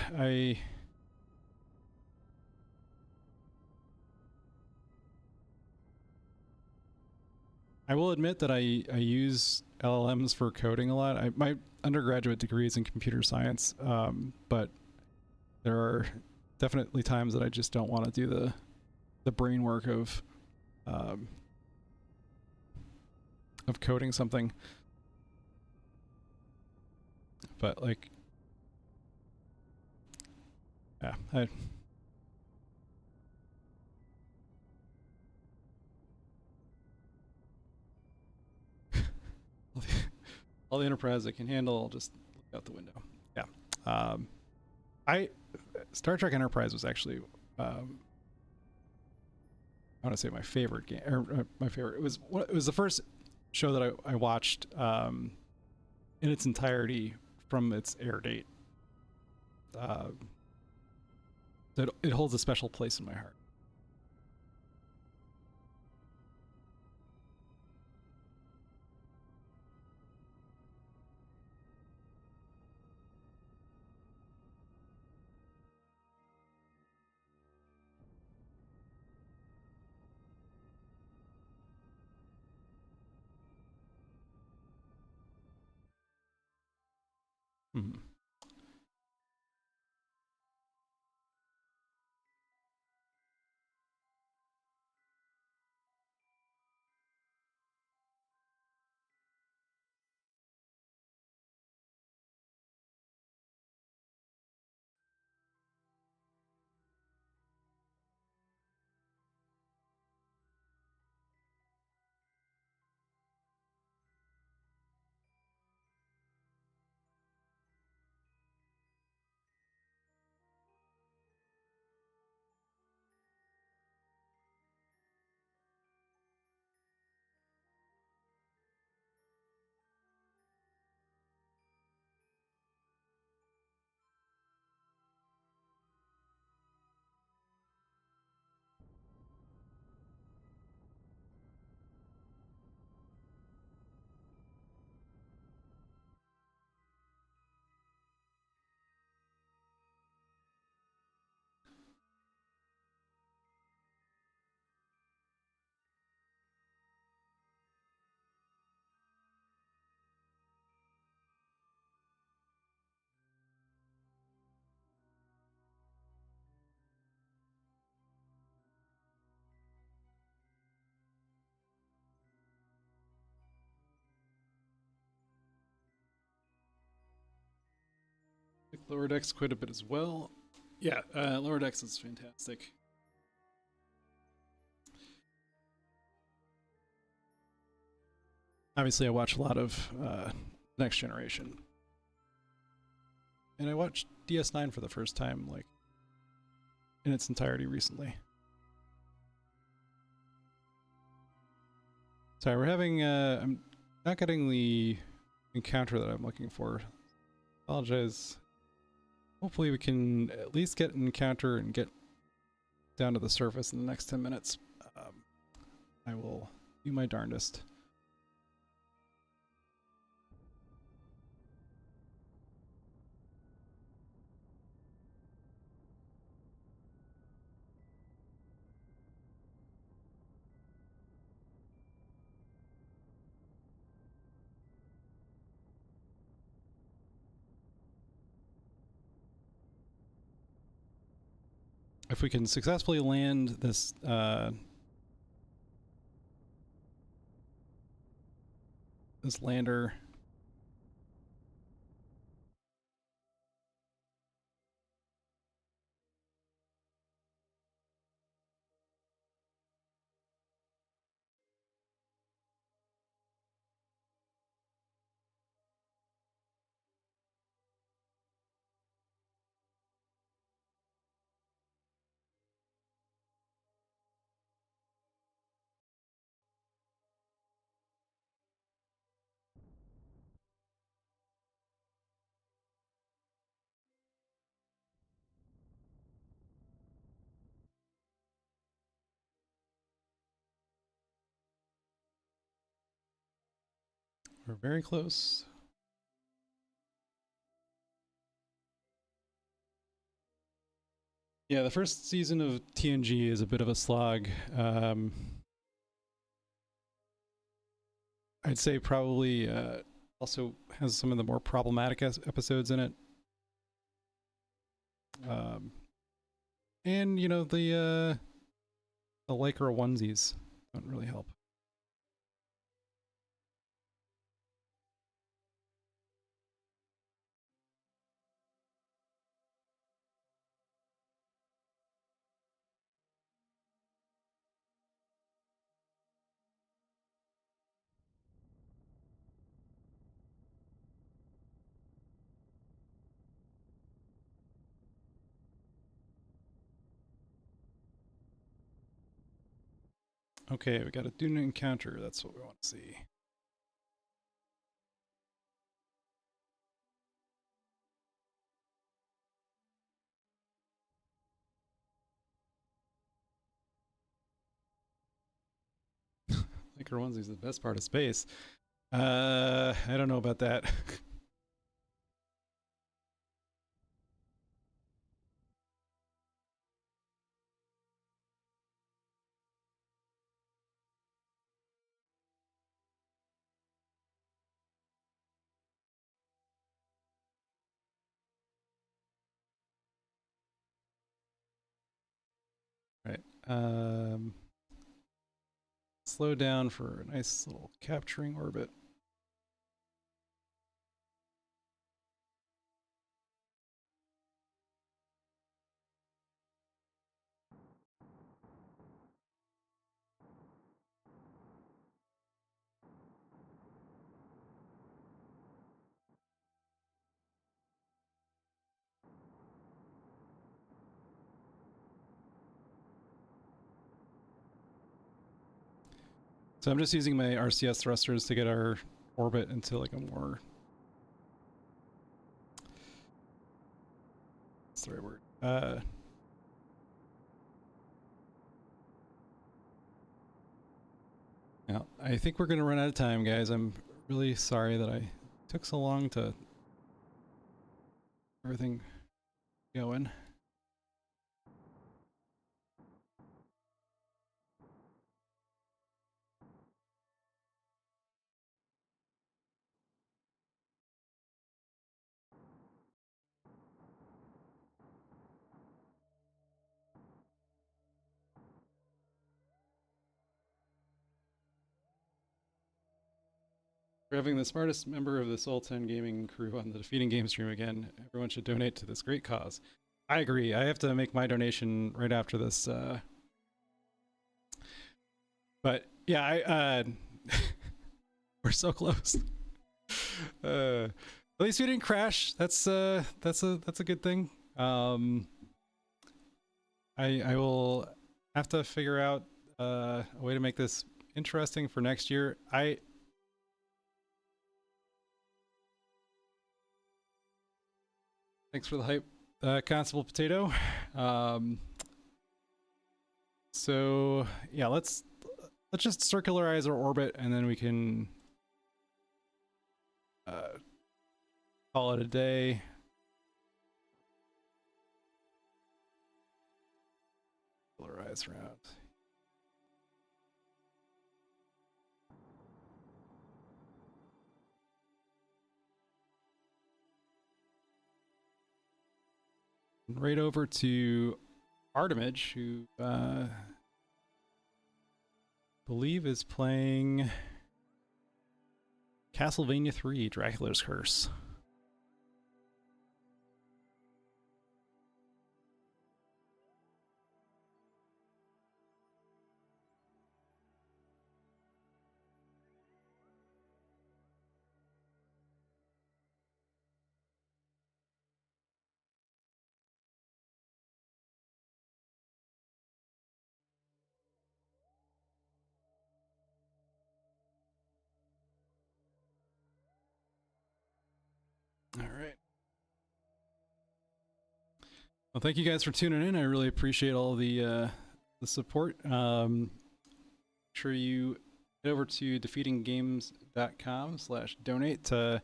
I will admit that I use LLMs for coding a lot. My undergraduate degree is in computer science, but there are definitely times that I just don't want to do the brain work of coding something. But like, yeah, all the enterprise I can handle, I'll just look out the window. Yeah. I Star Trek Enterprise was actually I want to say my favorite game, or my favorite. It was the first show that I watched in its entirety from its air date. Uh, it holds a special place in my heart. Mm-hmm. lower decks quite a bit as well. Yeah, lower decks is fantastic. Obviously, I watch a lot of Next Generation. And I watched DS9 for the first time, like, in its entirety recently. Sorry, we're having, I'm not getting the encounter that I'm looking for. Apologize. Hopefully we can at least get an encounter and get down to the surface in the next 10 minutes. I will do my darndest. If we can successfully land this this lander, we're very close. Yeah, the first season of TNG is a bit of a slog. I'd say probably also has some of the more problematic episodes in it. And you know the Lycra onesies don't really help. Okay, we got a Dune encounter. That's what we want to see. Lycra onesies is the best part of space. I don't know about that. Right. Slow down for a nice little capturing orbit. So I'm just using my RCS thrusters to get our orbit into like a more, what's the right word? Yeah, I think we're gonna run out of time, guys. I'm really sorry that I took so long to everything going. We're having the smartest member of the Sol10Gaming crew on the Defeating Game stream again. Everyone should donate to this great cause. I agree. I have to make my donation right after this. But yeah, we're so close. At least we didn't crash. That's a good thing. I will have to figure out a way to make this interesting for next year. Thanks for the hype, Constable Potato. So yeah, let's just circularize our orbit, and then we can call it a day. Circularize route. Right over to Artemage, who believe is playing Castlevania 3, Dracula's Curse. All right. Well, thank you guys for tuning in. I really appreciate all the support. Sure you head over to defeatinggames.com/donate to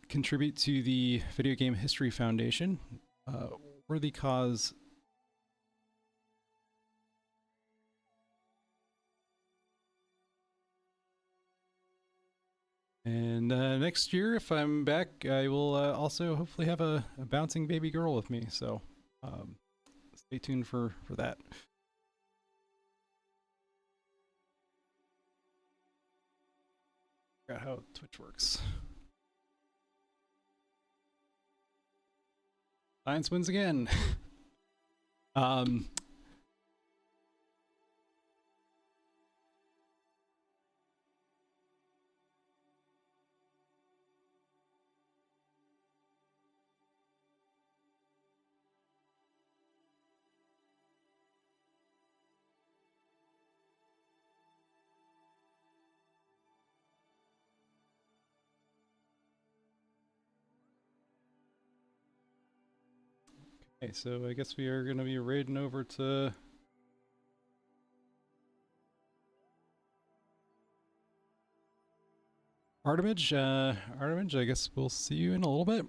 contribute to the Video Game History Foundation. Worthy cause. And next year, if I'm back, I will also hopefully have a bouncing baby girl with me. So stay tuned for that. Forgot how Twitch works. Science wins again. Okay, so I guess we are going to be raiding over to Artemage. Artemage, I guess we'll see you in a little bit.